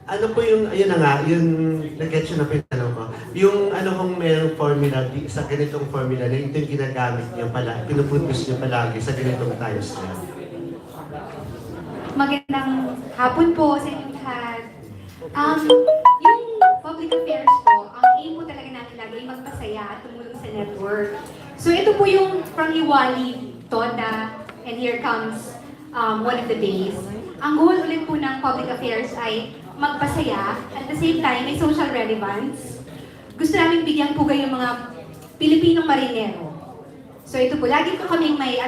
Ano po yung, ayun na nga, yung nag-get yun na po yung tanong ko. Yung ano kung mayroong formula, sa ganitong formula na ito yung ginagamit niyo pala, pinupuntos niyo palagi sa ganitong times na. Magandang hapon po sa inyong lahat. Yung public affairs po, ang aim po talaga natin lagi ay magpasaya at tumulong sa network. So ito po yung from Iwali, Toda, and here comes One of the Days. Ang goal ulit po ng public affairs ay magpasaya, at the same time may social relevance. Gusto namin bigyan po kayo ng mga Pilipinong marinero. So ito po, lagi po kaming may,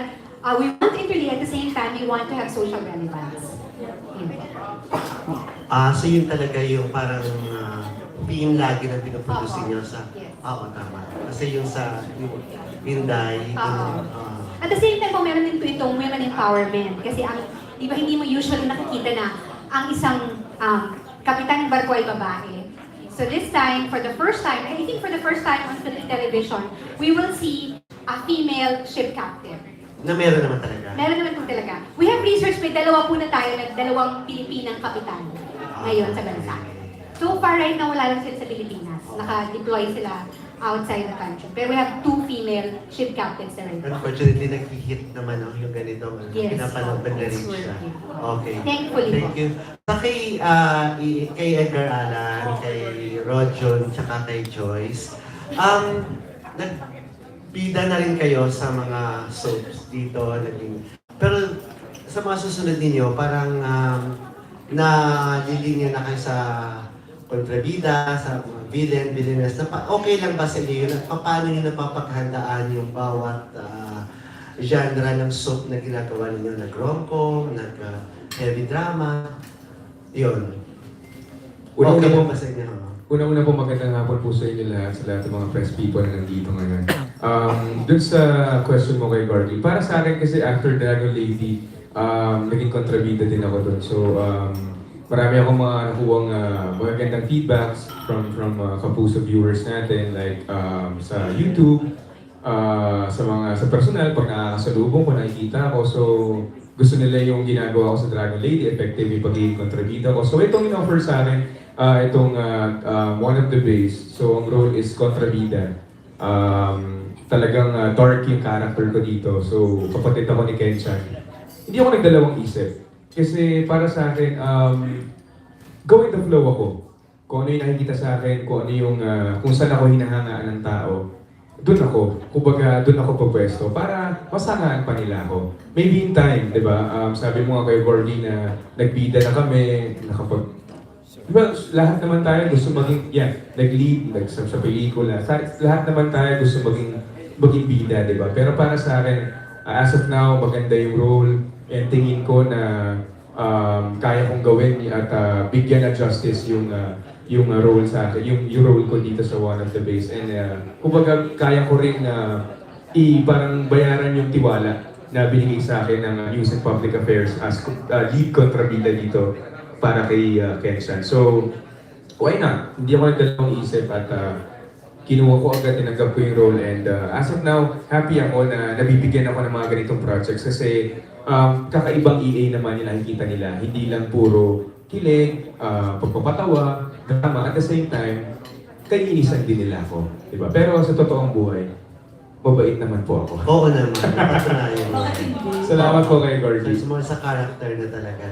we want to entertain at the same time we want to have social relevance. So yun talaga yung parang theme lagi na pinuproduce niyo sa... Oo, tama. Kasi yung sa Inday, at the same time po, meron din po itong women empowerment. Kasi di ba hindi mo usually nakikita na ang isang kapitan ng barko ay babae. So this time, for the first time, I think for the first time on Philippine television, we will see a female ship captain. na meron naman talaga. Meron naman po talaga. We have research, may dalawa po na tayo, dalawang Pilipinang kapitan ngayon sa bansa. So far right now, wala lang sila sa Pilipinas. Naka-deploy sila outside the country. Pero we have 2 female ship captains na rin. Unfortunately, nag-hit naman yung ganito. Yes. Pinapanood na rin siya. Okay. Thankfully Thank you. Sa kay Edgar Alan, kay Rojon, tsaka kay Joyce, nagbida na rin kayo sa mga soaps dito. Pero sa mga susunod ninyo, parang nalilinya na kayo sa kontrabida, sa mga villainess, okay lang ba sa inyo yun? Paano nyo napapaghandaan yung bawat genre ng soap na ginagawa ninyo? Nag-rom-com, nag-heavy drama, yun. Okay po ba sa inyo? Una-una po magandang hapon po sa inyo lahat, sa lahat ng mga press people na nandito ngayon. Dun sa question mo kay Gordy, para sa akin kasi after Dragon Lady, naging kontrabida din ako dun. So, marami akong mga nakuwang magagandang feedbacks from kapuso viewers natin, like sa YouTube, sa personal, pag nakakasalubong ko, nakikita ako. So, gusto nila yung ginagawa ko sa Dragon Lady, effective yung pagiging kontrabida ko. So, itong in-offer sa akin, itong one of the Baes. So, ang role is kontrabida. Talagang dark yung character ko dito. So, kapatid ako ni Ken-chan. Hindi ako nagdalawang isip. Kasi para sa akin, go with the flow ako. Kung ano yung nakikita sa akin, kung ano yung, kung saan ako hinahangaan ng tao, doon ako. Kumbaga, doon ako pupwesto para masangaan pa nila ako. Maybe in time, di ba? Sabi mo nga kay Gordy na nagbida na kami, well, lahat naman tayo gusto maging, nag-lead, sa pelikula. Lahat naman tayo gusto maging bida, di ba? Pero para sa akin, as of now, maganda yung role. And tingin ko na kaya kong gawin at bigyan na justice yung role sa akin, yung role ko dito sa One of the Baes. And kumbaga, kaya ko rin parang bayaran yung tiwala na binigay sa akin ng News and Public Affairs as lead kontrabida dito para kay Ken-chan. So, why not? Hindi ako nagdalawang isip at kinuha ko agad, tinanggap ko yung role. And as of now, happy ako na nabibigyan ako ng mga ganitong projects kasi kakaibang EA naman yung nakikita nila. Hindi lang puro kilig, pagpapatawa, drama. At the same time, kainisan din nila ako. Diba? Pero sa totoong buhay, mabait naman po ako. Oo naman, napatunayan mo. Salamat po kay Gordy. More sa character na talaga.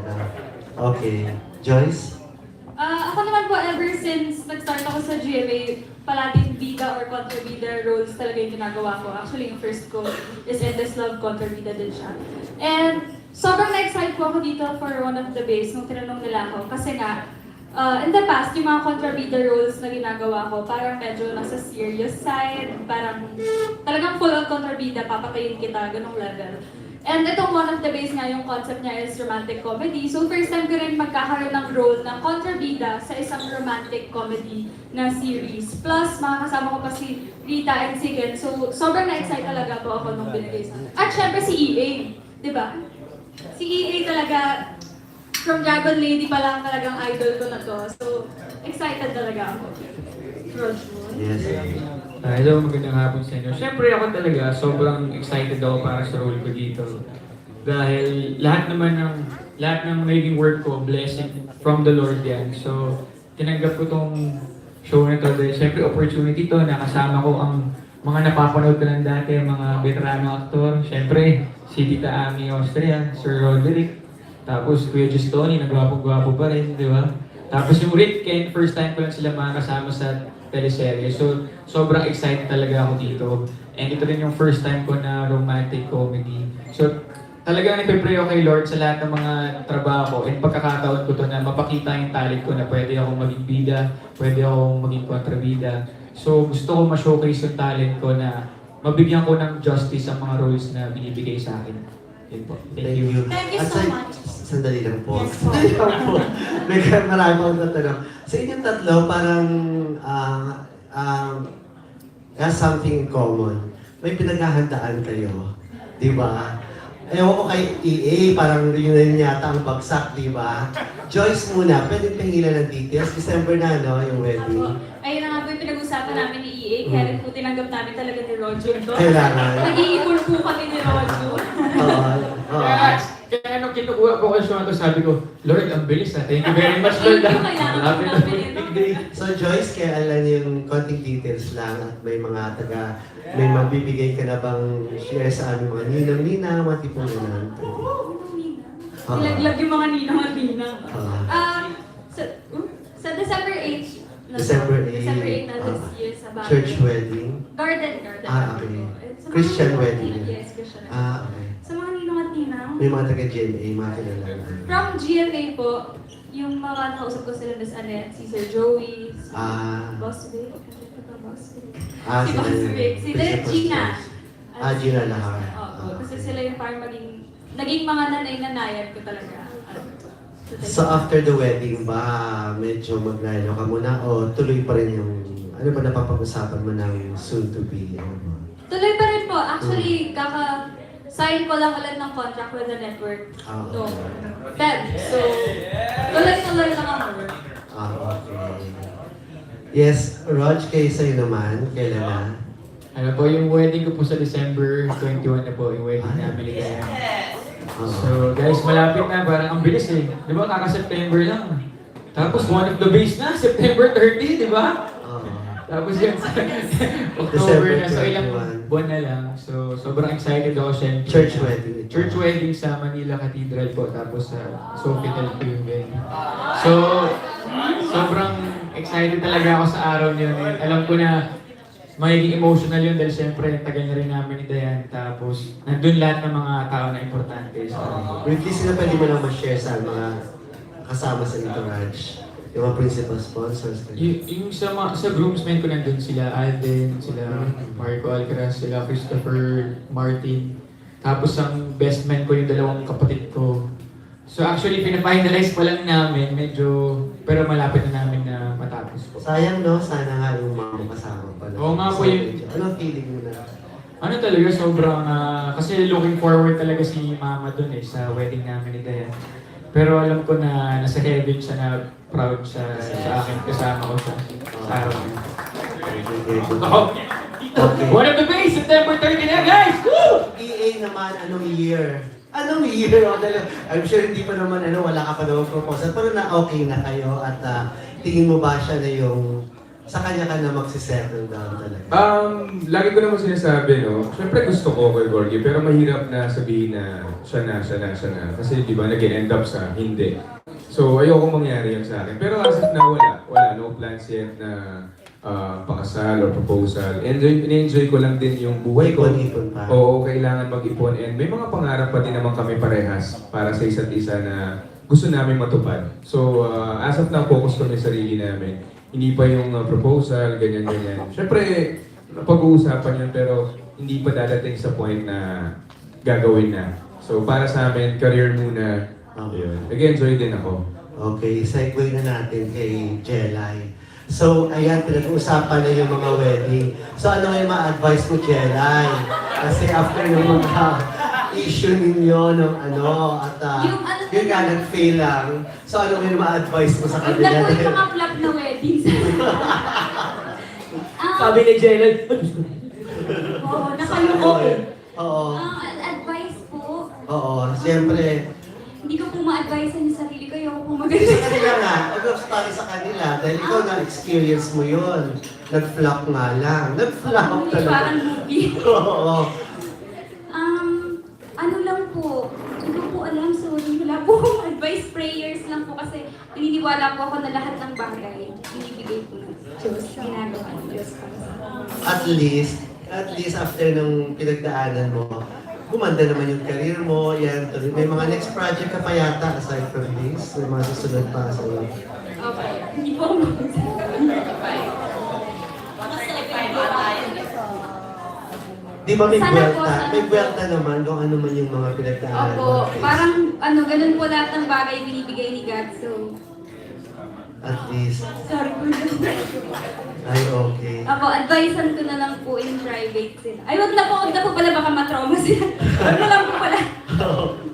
Okay. Joyce? Ako naman po, ever since nag-start ako sa GMA, palaging bida or kontrabida roles talaga yung ginagawa ko. Actually, yung first ko is Endless Love, kontrabida din siya. And sobrang na-excite po ako dito for One of the Baes nung tinanong nila ako. Kasi nga, in the past, yung mga kontrabida roles na ginagawa ko, parang medyo nasa serious side, parang talagang full on kontrabida, papatayin kita, ganong level. And itong One of the Baes nga, yung concept niya is romantic comedy. So first time ko rin magkakaroon ng role ng kontrabida sa isang romantic comedy na series. Plus, makakasama ko pa si Rita and si Ken. So sobrang na-excite talaga po ako nung binigay sa akin. At syempre si EA, di ba? Si EA talaga, from Dragon Lady pa lang talagang idol ko na to. So excited talaga ako. Yes. Hello, magandang hapon sa inyo. Siyempre ako talaga, sobrang excited ako para sa role ko dito. Dahil lahat ng magiging work ko, blessing from the Lord yan. So, tinanggap ko tong show na to dahil siyempre opportunity to, nakasama ko ang mga napapanood ko ng dati, mga veterano aktor. Siyempre, si Tita Ami Austria, Sir Roderick, tapos Kuya Justoni, nagwapo-gwapo pa rin, di ba? Tapos yung Rit Ken, first time ko lang sila makasama sa teleserye. So, sobrang excited talaga ako dito. And ito rin yung first time ko na romantic comedy. So, talagang nagpe-pray ako kay Lord sa lahat ng mga trabaho ko and pagkakataon ko to na mapakita yung talent ko na pwede akong maging bida, pwede akong maging kontrabida. So, gusto ko ma-showcase yung talent ko na mabigyan ko ng justice ang mga roles na binibigay sa akin. Yun po. Thank you. Thank you so much. Sandali lang po. Yes po. Sandali lang po. Marami akong tatanong. Sa inyong tatlo, parang has something in common. May pinaghahandaan kayo. Di ba? Ewan ko kay EA, parang yun na yata ang bagsak, di ba? Joyce muna, pwede pahingilan ng details. December na, no, yung wedding. Ayun na nga po yung pinag-usapan namin ni EA, kaya rin po tinanggap namin talaga ni Rojo ito. Kailangan. Nag-iipon po kami ni Rojo. Kaya nung kinukuha ko kayo ito, sabi ko, Lord, ang bilis na. Thank you very much, Lord. Kailangan po namin ito. So Joyce, kaya alam yung konting details lang at may mga may mabibigay ka na bang share sa aming mga ninang-ninang, mga tipong ninang? Ilaglag yung mga ninang at ninang. Sa December 8, December 8 na this year sa bahay. Church wedding? Garden. Okay. Christian wedding? Yes, Christian. Okay. Sa mga ninang at ninang. May mga taga-GMA, mga kilala. From GMA po, yung mga nakausap ko sila, Miss Annette, si Sir Joey, si Boss Vic, si Boss Vic, si Direk Gina. Gina lahat. Oo, kasi sila yung parang naging mga nanay-nanayan ko talaga. So after the wedding ba, medyo maglaylo ka muna o tuloy pa rin yung, ano ba napapag-usapan mo ng soon to be? Ano ba? Tuloy pa rin po. Actually, kaka-sign ko lang ulit ng contract with the network. No. Feb. So, tuloy-tuloy lang ang work. Okay. Yes, Rog, kayo sa'yo naman, kailan na? Ano po, yung wedding ko po sa December 21 na po, yung wedding namin ni Gaya. So guys, malapit na, parang ang bilis eh. Di ba, kaka-September lang. Tapos one of the base na, September 30, di ba? Tapos yan sa October na, so ilang buwan na lang. So sobrang excited ako siya. Church wedding. Church wedding sa Manila Cathedral po, tapos sa Sofitel po yung wedding. So, sobrang excited talaga ako sa araw niyo. Alam ko na magiging emotional yun dahil siyempre tagal na rin namin ni Dayan. Tapos nandun lahat ng mga tao na importante. Briefly, sila pwede mo lang ma-share sa mga kasama sa entourage? Yung mga principal sponsors? Yung sa groomsmen ko nandun sila Alden, sila Marco Alcaraz, sila Christopher Martin. Tapos ang best man ko yung dalawang kapatid ko. So actually, pina-finalize pa lang namin, medyo, pero malapit na namin na matapos po. Sayang no, sana nga yung mga kasama pala. Oo nga po yung... Anong feeling mo na? Ano talaga, sobrang, kasi looking forward talaga si Mama dun eh, sa wedding namin ni Dayan. Pero alam ko na nasa heaven siya na proud siya sa akin, kasama ko siya sa araw niya. Okay. One of the Baes, September 30 na guys! Woo! EA naman, anong year? Anong year? I'm sure hindi pa naman, wala ka pa naman proposal. Pero na okay na kayo at tingin mo ba siya na yung sa kanya ka na magsisettle down talaga? Lagi ko naman sinasabi, no? Siyempre gusto ko kay Gorgie, pero mahirap na sabihin na siya na. Kasi di ba, nag-end up sa hindi. So, ayoko mangyari yan sa akin. Pero as of now, wala. No plans yet na pakasal or proposal. In-enjoy ko lang din yung buhay ko. Ipon pa. Oo, kailangan mag-ipon. And may mga pangarap pa din naman kami parehas para sa isa't isa na gusto namin matupad. So, as of now, focus kami sa sarili namin. Hindi pa yung proposal, ganyan-ganyan. Siyempre, pag-uusapan yun, pero hindi pa dadating sa point na gagawin na. So, para sa amin, career muna. Yun. Nag-enjoy din ako. Okay, segue na natin kay Jelay. So, ayan, pinag-uusapan na yung mga wedding. So, ano yung ma-advise mo, Jelay? Kasi after yung mga issue ninyo ng at yun nga, nag-fail lang. So, ano yung ma-advise mo sa Huwag kanila? na po yung mga flop na weddings. Sabi ni Jelay, Oo, nakalungkot eh. Oo. Advice po, Oo, siyempre. hindi ko po ma-advise yung sarili ko, ayoko po Sa maganda. kanila nga, para sa kanila, dahil ikaw na-experience mo yun. Nag-flop nga lang. Nag-flop talaga. Parang movie. Oo. Ano lang po, hindi ko po alam, sorry, wala po akong advice, prayers lang po kasi naniniwala po ako na lahat ng bagay, binibigay po ng Diyos, ginagawa ng Diyos po. At least after nung pinagdaanan mo, gumanda naman yung career mo, yan, tuloy. May mga next project ka pa yata aside from this, may mga susunod pa sa iyo. Okay, hindi po ako Di ba may Sana po, buwelta? sana May po. buwelta naman kung ano man yung mga pinagdaanan mo. Opo, parang ganun po lahat ng bagay binibigay ni God, so At least, sorry po. ay okay. Ako, advisean ko na lang po in private sila. Ay, wag na po pala, baka matrauma sila. Wag na lang po pala.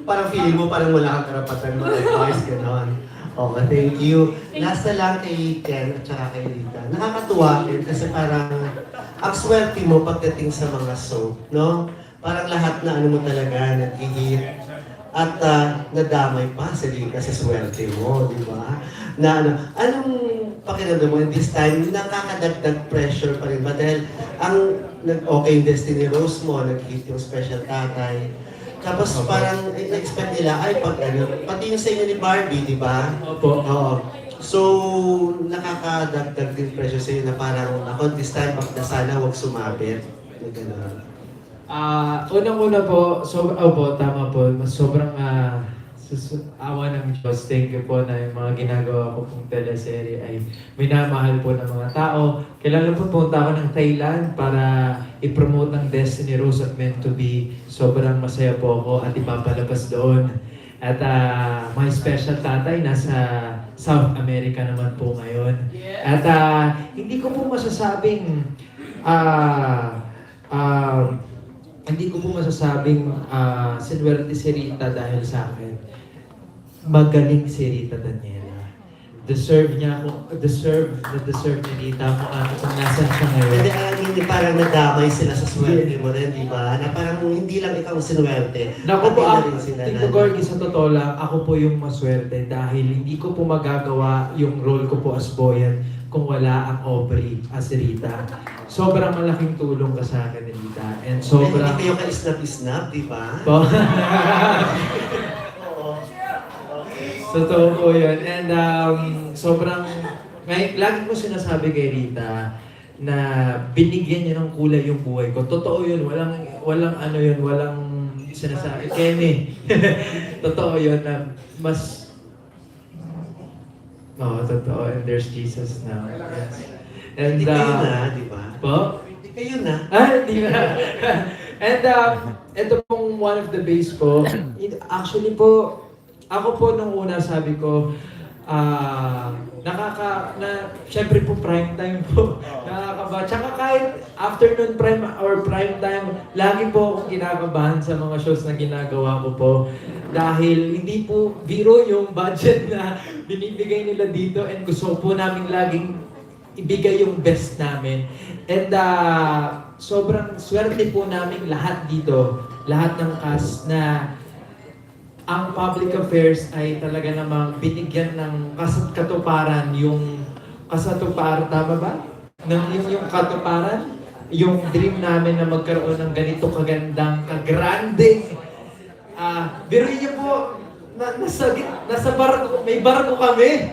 Parang feeling mo parang wala kang karapatan mag-advise, gano'n. Okay, thank you. Last na lang kay Ken at saka kay Rita. Nakakatuwa din kasi parang ang swerte mo pagdating sa mga soap, no? Parang lahat na ano mo talaga, nag-hit. At nadamay pa si Rita sa swerte mo, di ba? Na anong pakiramdam mo this time, nakakadagdag pressure pa rin ba? Dahil ang okay yung Destiny Rose mo, nag-hit yung Special Tatay. Tapos parang expect nila, ay pati yung sa inyo ni Barbie, di ba? Opo. Oo. So, nakakadagdag din pressure sa iyo na parang, ako this time, sana huwag sumabit. Na gano'n. Unang-una po, opo, tama po. Sobrang awa ng Diyos. Thank you po na yung mga ginagawa ko pong teleserye ay minamahal po ng mga tao. Kailangan po punta ako ng Thailand para i-promote ng Destiny Rose at Meant to Be. Sobrang masaya po ako at ipapalabas doon. At my special tatay nasa South America naman po ngayon. At hindi ko po masasabing sinuwerte si Rita dahil sa akin. Magaling si Rita Daniela. Deserve ni Rita kung nasan siya ngayon. Hindi parang nadamay sila sa swerte mo rin, di ba? Na parang hindi lang ikaw sinuwerte. Naku po, pati na rin sila Tito Gorgie, sa totoo lang, ako po yung maswerte dahil hindi ko po magagawa yung role ko po as Boyet kung wala ang Aubrey as Rita. Sobrang malaking tulong ka sa akin, Rita. And sobrang... Hindi kayo ka-snap-snap, di ba? Po? Totoo po yun. And sobrang... Lagi ko sinasabi kay Rita na binigyan niya ng kulay yung buhay ko. Totoo yun. Walang sinasabi. Kenny. Totoo yun na mas... Oo, totoo. And there's Jesus now. Yes. And, Hindi kayo na, di ba? Po? Hindi kayo na. Hindi na. And ito pong one of the base po. Actually po, ako po nung una sabi ko, syempre po prime time po. Nakakaba. Tsaka kahit afternoon prime or prime time, lagi po akong kinakabahan sa mga shows na ginagawa ko po. Dahil hindi po biro yung budget na binibigay nila dito and gusto po namin laging ibigay yung best namin. And sobrang swerte po namin lahat dito, lahat ng cast na ang public affairs ay talaga namang binigyan ng katuparan yung tama ba? Yung katuparan, yung dream namin na magkaroon ng ganito kagandang, kagranding. Biruin niyo po, nasa barko, may barko kami.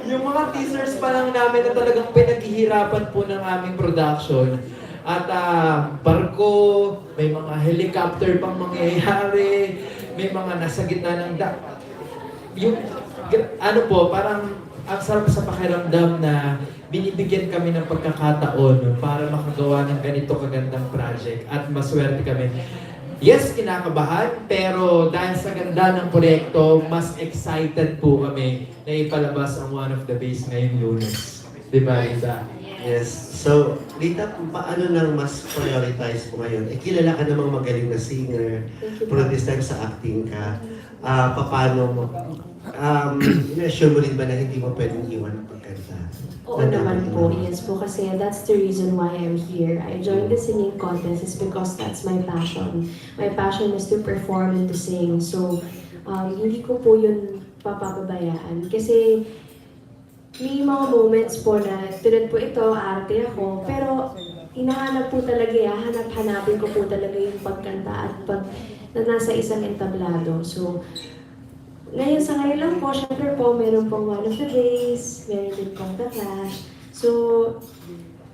Yung mga teasers pa lang namin na talagang pinaghihirapan po ng aming production. At barko, may mga helicopter pang mangyayari, may mga nasa gitna ng parang ang sarap sa pakiramdam na binibigyan kami ng pagkakataon para makagawa ng ganito kagandang project at maswerte kami. Yes, kinakabahan, pero dahil sa ganda ng proyekto, mas excited po kami na ipalabas ang One of the Baes ngayong Lunes. Di ba, Rita? Yes. So, Rita, paano nang mas prioritize mo ngayon? Kilala ka namang magaling na singer, pero this time sa acting ka. Paano mo? Ina-assure mo rin ba na hindi mo pwedeng iwan ang pagkanta? Oo naman po, yes po, kasi that's the reason why I'm here. I joined the singing contest is because that's my passion. My passion is to perform and to sing. So, hindi ko po yun papababayaan. Kasi, may mga moments po na tulad po ito, arte ako, pero hinahanap po talaga, hanapin ko po talaga yung pagkanta at na nasa isang entablado. So, ngayon lang po, syempre po, meron pong One of the Baes, meron din pong The Clash. So,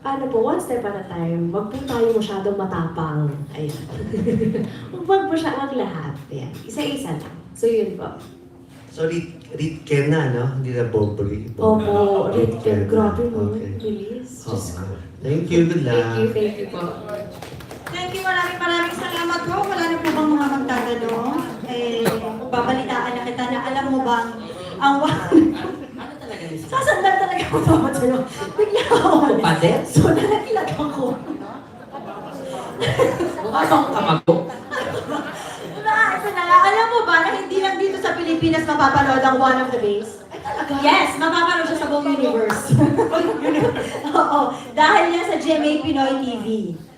one step at a time, wag po tayo masyadong matapang. Ayan. wag lahat. Ayan. Isa-isa lang. So, yun po. So, Ritken na, no? Hindi na BoBrey. Opo, Ritken. Grabe mo. Release. Diyos ko. Thank you. Good luck. Thank you po. Thank you, maraming salamat po. Wala na po bang mga magtatanong? Babalitaan na kita na alam mo bang ang sasandal talaga ako tatanong. Bigla ako. Padet? So, nalakilag ako. Mukha bang kamago? Ito na nga. Alam mo ba na hindi lang dito sa Pilipinas mapapanood ang One of the Baes? Yes, mapapanood siya sa buong universe. Oo, dahil yan sa GMA Pinoy TV.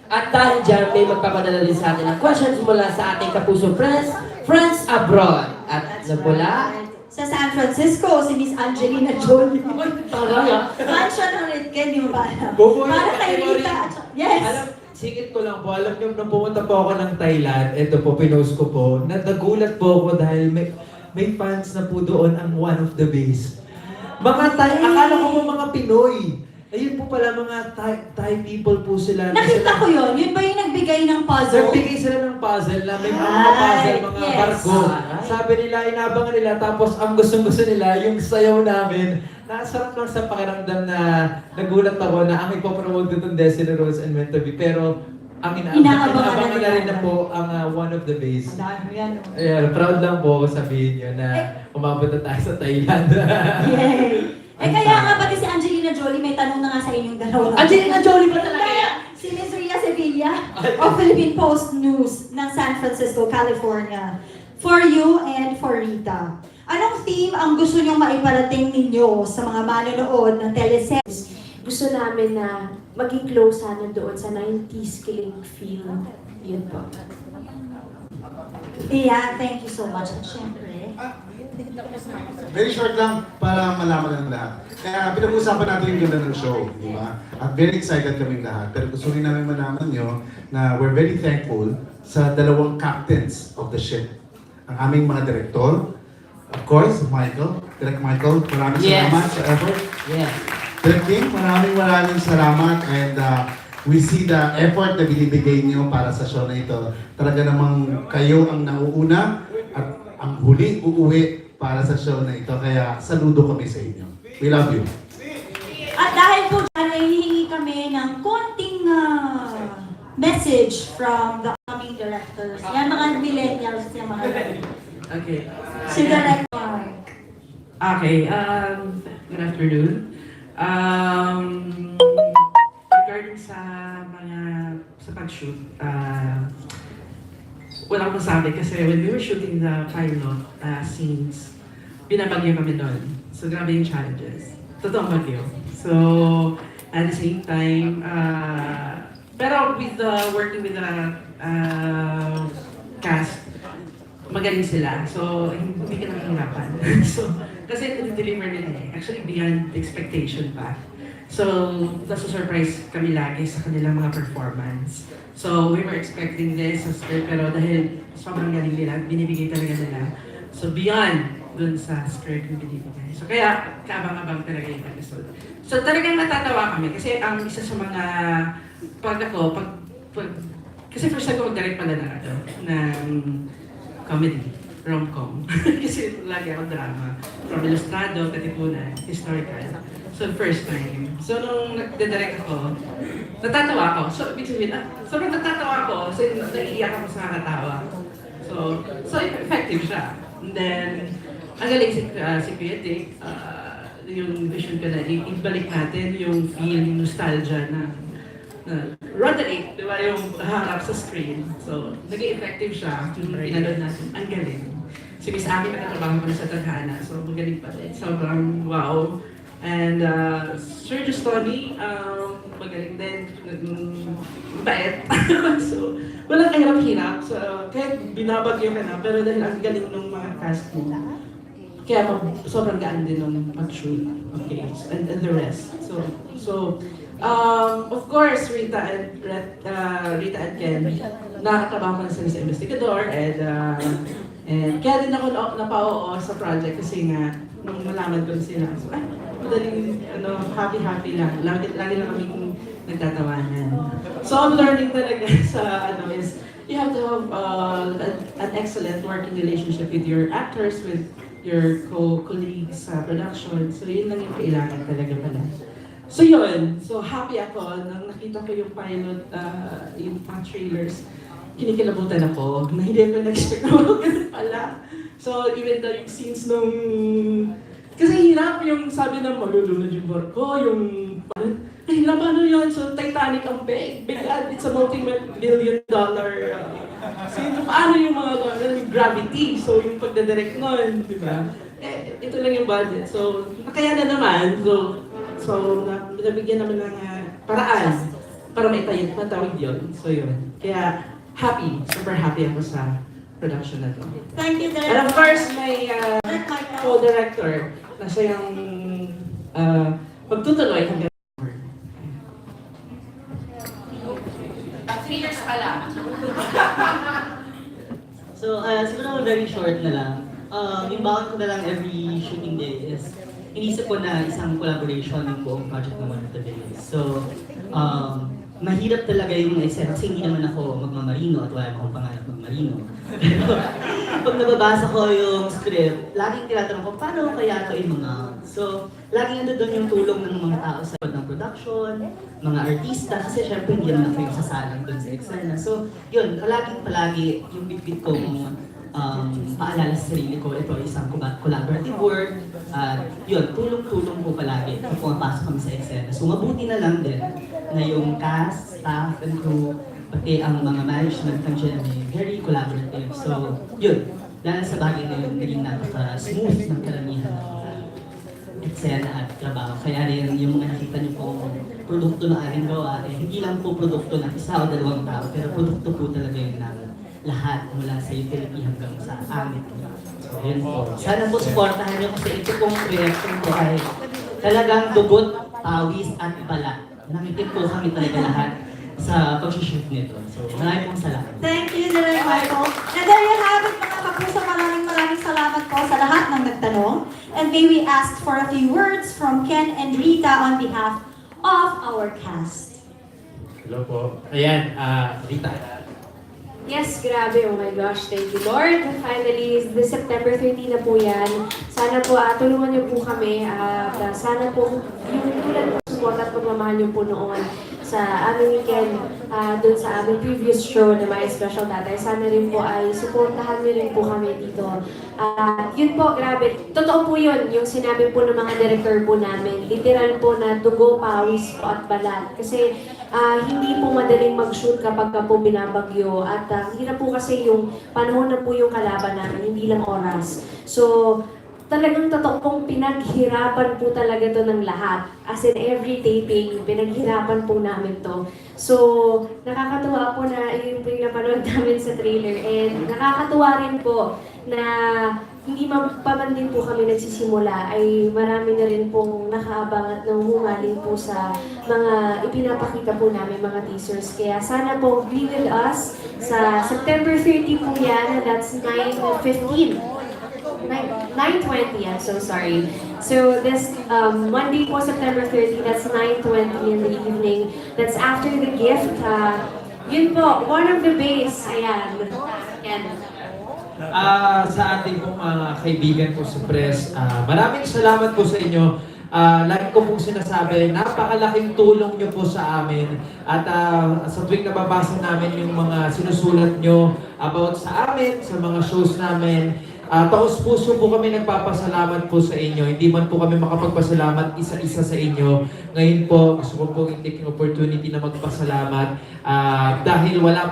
At dahil dyan, may magpapadala din sa atin ng questions mula sa ating kapuso friends abroad. At nagmula Sa San Francisco, si Miss Angelina Jolie. Talaga? Fan siya ng Ritken, di mo ba alam? Bubuhay Para na kay kayo Rita. rin. Yes. Singit ko lang po, alam niyo, nung pumunta po ako ng Thailand, ito po, pinost ko po, nagulat po ako dahil may fans na po doon ang One of the Baes. Mga akala ko po mga Pinoy. Ayun po pala, mga Thai people po sila. Nakita ko yun. Yun ba yung nagbigay ng puzzle? Nagbigay sila ng puzzle na may mga puzzle, mga barko. Sabi nila, inabangan nila, tapos ang gustong-gusto nila, yung sayaw namin. Nasarap lang sa pakiramdam na nagulat ako na ang ipopromote ko itong Destiny Rose and Meant to Be. Pero ang Inaabangan inaabangan na rin na po ang one of the base. Ang dami yan. Ayan, proud lang po ako sabihin nyo na umabot na tayo sa Thailand. Yay! Kaya nga pati si Angelina Jolie may tanong na nga sa inyong dalawa. Angelina Jolie ba talaga yan? Si Miss Rhea Sevilla of Philippine Post News ng San Francisco, California. For you and for Rita. Anong theme ang gusto niyong maiparating ninyo sa mga manonood ng teleseries? Gusto namin na maging close sana doon sa 90s killing feel. Yun po. Yeah, thank you so much. At syempre, Very short lang para malaman ng lahat. Kaya pinag-uusapan natin yung ganda ng show, di ba? At very excited kaming lahat. Pero gusto rin namin malaman nyo na we're very thankful sa dalawang captains of the ship. Ang aming mga director, of course, Michael. Direct Michael, maraming salamat sa effort. Yes. Direct King, maraming salamat. And we see the effort na binibigay nyo para sa show na ito. Talaga namang kayo ang nauuna at ang huli uuwi para sa show na ito. Kaya saludo kami sa inyo. We love you. at dahil po dyan ay hihingi kami ng konting message from the upcoming directors. Yan mga millennials, yung mga Okay. si Director. Okay, good afternoon. Regarding sa pag-shoot, wala akong masabi kasi when we were shooting the pilot scenes, binabagyo kami doon. So grabe yung challenges. Totoong bagyo. So at the same time, pero with working with the cast, magaling sila. So, hindi ka nakahirapan. So, kasi deliver nila eh. Actually, beyond expectation pa. So, nasa-surprise kami lagi sa kanilang mga performance. So, we were expecting this, pero dahil sobrang galing nila, binibigay talaga nila. So, beyond dun sa script yung binibigay. So, kaya kaabang-abang talaga yung episode. So, talagang natatawa kami kasi ang isa sa mga, kasi first time ko mag-direct pala na ng comedy, rom-com. Kasi lagi ako drama. From Ilustrado, Katipunan, Historical. So, first time. So, nung nagdadirect ako, natatawa ako. So, ibig sabihin, sobrang natatawa ako. So, naiiyak ako sa nakatawa. So effective siya. And then, ang galing si Kuya Dick, yung vision ko na ibalik natin yung feel, yung nostalgia na rotary, di ba, yung harap sa screen. So, naging effective siya. Yung pinanood natin, ang galing. Si Miss Ami, nagtatrabaho ko na sa Tadhana, so magaling pa rin. Sobrang wow. And Sir Justoni, magaling din. Bait. So, walang kahirap-hirap. So, kahit binabagyo ka na, pero dahil ang galing ng mga cast nila, kaya sobrang gaan din ng mag-shoot. Okay, and the rest. So, of course, Rita and Ken, nakakatrabaho ko na sila sa investigador, and kaya din ako napao sa project kasi nga, nung malaman ko sila, so, madaling, happy-happy lang. Lagi lang kami nagtatawanan. So, I'm learning talaga sa, is, you have to have an excellent working relationship with your actors, with your colleagues sa production. So, yun lang yung kailangan talaga pala. So yun, so happy ako nang nakita ko yung pilot, yung mga trailers. Kinikilabutan ako na hindi ko na-expect na ganun pala. So even though yung scenes nung... Kasi hirap yung sabi na malulunod yung barko, yung... Ay, paano yun? So Titanic ang big. It's a multi-million dollar. So paano yung mga gravity? So yung pagdadirect nun, di ba? Ito lang yung budget. So nakaya na naman. So, nabigyan naman ng paraan para maitayot, matawid yun. So yun. Kaya happy, super happy ako sa production na to. Thank you, Director. And of course, may co-director na siya yung magtutuloy hanggang 3 years pala. So, siguro very short na lang. Yung bakit ko na lang every shooting day is inisip ko na isang collaboration ng buong project ng One of the Baes. So, mahirap talaga yung eksena kasi hindi naman ako magmamarino at wala akong pangarap magmarino. Pero pag nababasa ko yung script, laging tinatanong ko, paano kaya ito i-mount? So, laging nandun yung tulong ng mga tao sa ng production, mga artista, kasi syempre hindi naman ako yung sasalang dun sa eksena. So, yun, palagi yung bit-bit ko paalala sa sarili ko, ito isang collaborative work, at yun, tulong-tulong po palagi kung pumapasok kami sa eksena. So mabuti na lang din na yung cast, staff, and crew, pati ang mga management ng GMA, very collaborative. So yun, dahil sa bagay na yun, naging napaka-smooth ng karamihan ng mga eksena at trabaho. Kaya rin yung mga nakita niyo po produkto ng aking gawa, hindi lang po produkto ng isa o dalawang tao, pero produkto po talaga yun ng lahat mula sa utility hanggang sa amin. So, yun po. Sana po supportahan nyo kasi ito pong proyection po ay talagang dugot, pawis at balat. Nangitim po kami talaga lahat sa pag-shoot nito. So, maraming pong salamat. Thank you, Direk Michael. And there you have it, mga kapuso. Maraming salamat po sa lahat ng nagtanong. And may we ask for a few words from Ken and Rita on behalf of our cast. Hello po. Ayan, Rita. Yes, grabe. Oh my gosh. Thank you, Lord. Finally, this September 30 na po yan. Sana po, tulungan niyo po kami. Sana po, yung tulad po support at pagmamahal niyo po noon sa aming weekend, dun sa aming previous show na My Special Tatay. Sana rin po ay supportahan niyo rin po kami dito. Yun po, grabe. Totoo po yun, yung sinabi po ng mga director po namin. Literal po na dugo, pawis po at balat. Kasi hindi po madaling mag-shoot kapag po binabagyo. At hirap po kasi yung panahon na po yung kalaban namin, hindi lang oras. So, talagang totoo pong pinaghirapan po talaga to ng lahat. As in every taping, pinaghirapan po namin to. So, nakakatuwa po na yun po yung napanood namin sa trailer. And nakakatuwa rin po na hindi pa man din po kami nagsisimula, ay marami na rin pong nakaabang at nangungaling po sa mga ipinapakita po namin mga teasers. Kaya sana po be with us sa September 30 po yan, that's 9:15. 9:20, I'm so sorry. So this Monday po, September 30, that's 9:20 in the evening. That's after the gift. Yun po, one of the Baes. Ayan. Ken. Sa ating pong mga kaibigan po sa press, maraming salamat po sa inyo. Lagi ko pong sinasabi, napakalaking tulong nyo po sa amin. At sa tuwing nababasa namin yung mga sinusulat nyo about sa amin, sa mga shows namin, taos puso po kami nagpapasalamat po sa inyo. Hindi man po kami makapagpasalamat isa-isa sa inyo. Ngayon po, gusto ko po i-take yung opportunity na magpasalamat. Dahil wala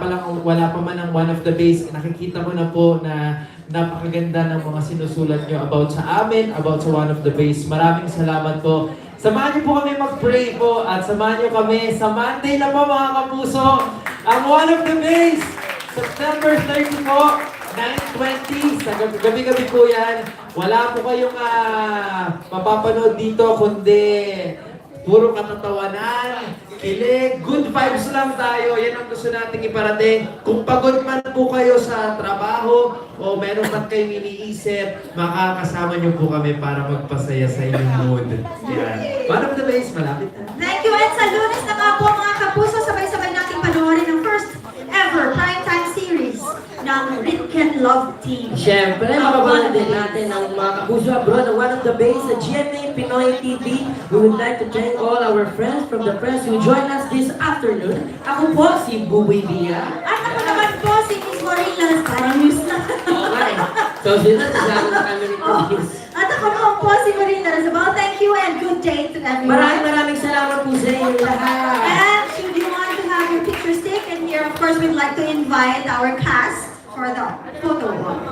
pa man ang one of the Baes, nakikita mo na po na napakaganda ng mga sinusulat nyo about sa amin, about sa one of the Baes. Maraming salamat po. Samahan niyo po kami mag-pray po at samahan niyo kami sa Monday na po mga kapuso. Ang one of the Baes, September 30 po. 9:20, sa gabi-gabi po yan. Wala po kayong mapapanood dito, kundi puro katatawanan, kilig, good vibes lang tayo. Yan ang gusto nating iparating. Kung pagod man po kayo sa trabaho o meron man kayong iniisip, makakasama niyo po kami para magpasaya sa inyong mood. Yan. One of the Baes, malapit na. Thank you, and sa Lunes na nga po mga kapuso, sabay-sabay nating panoorin ang first ever primetime series ng Ritken Love Team. Siyempre, mababala din natin ang mga kapuso abroad, ang one of the Baes sa GMA Pinoy TV. We would like to thank all our friends from the press who joined us this afternoon. Ako po si BoBrey. At ako naman po si Miss Morena para news na. Okay. So, sila nasasabi na kami ni Chris. At ako naman po si Morena Razabal. Thank you and good day to everyone. Maraming salamat po sa inyo lahat. And should you want to have your pictures taken here, of course, we'd like to invite our cast for the photo walk.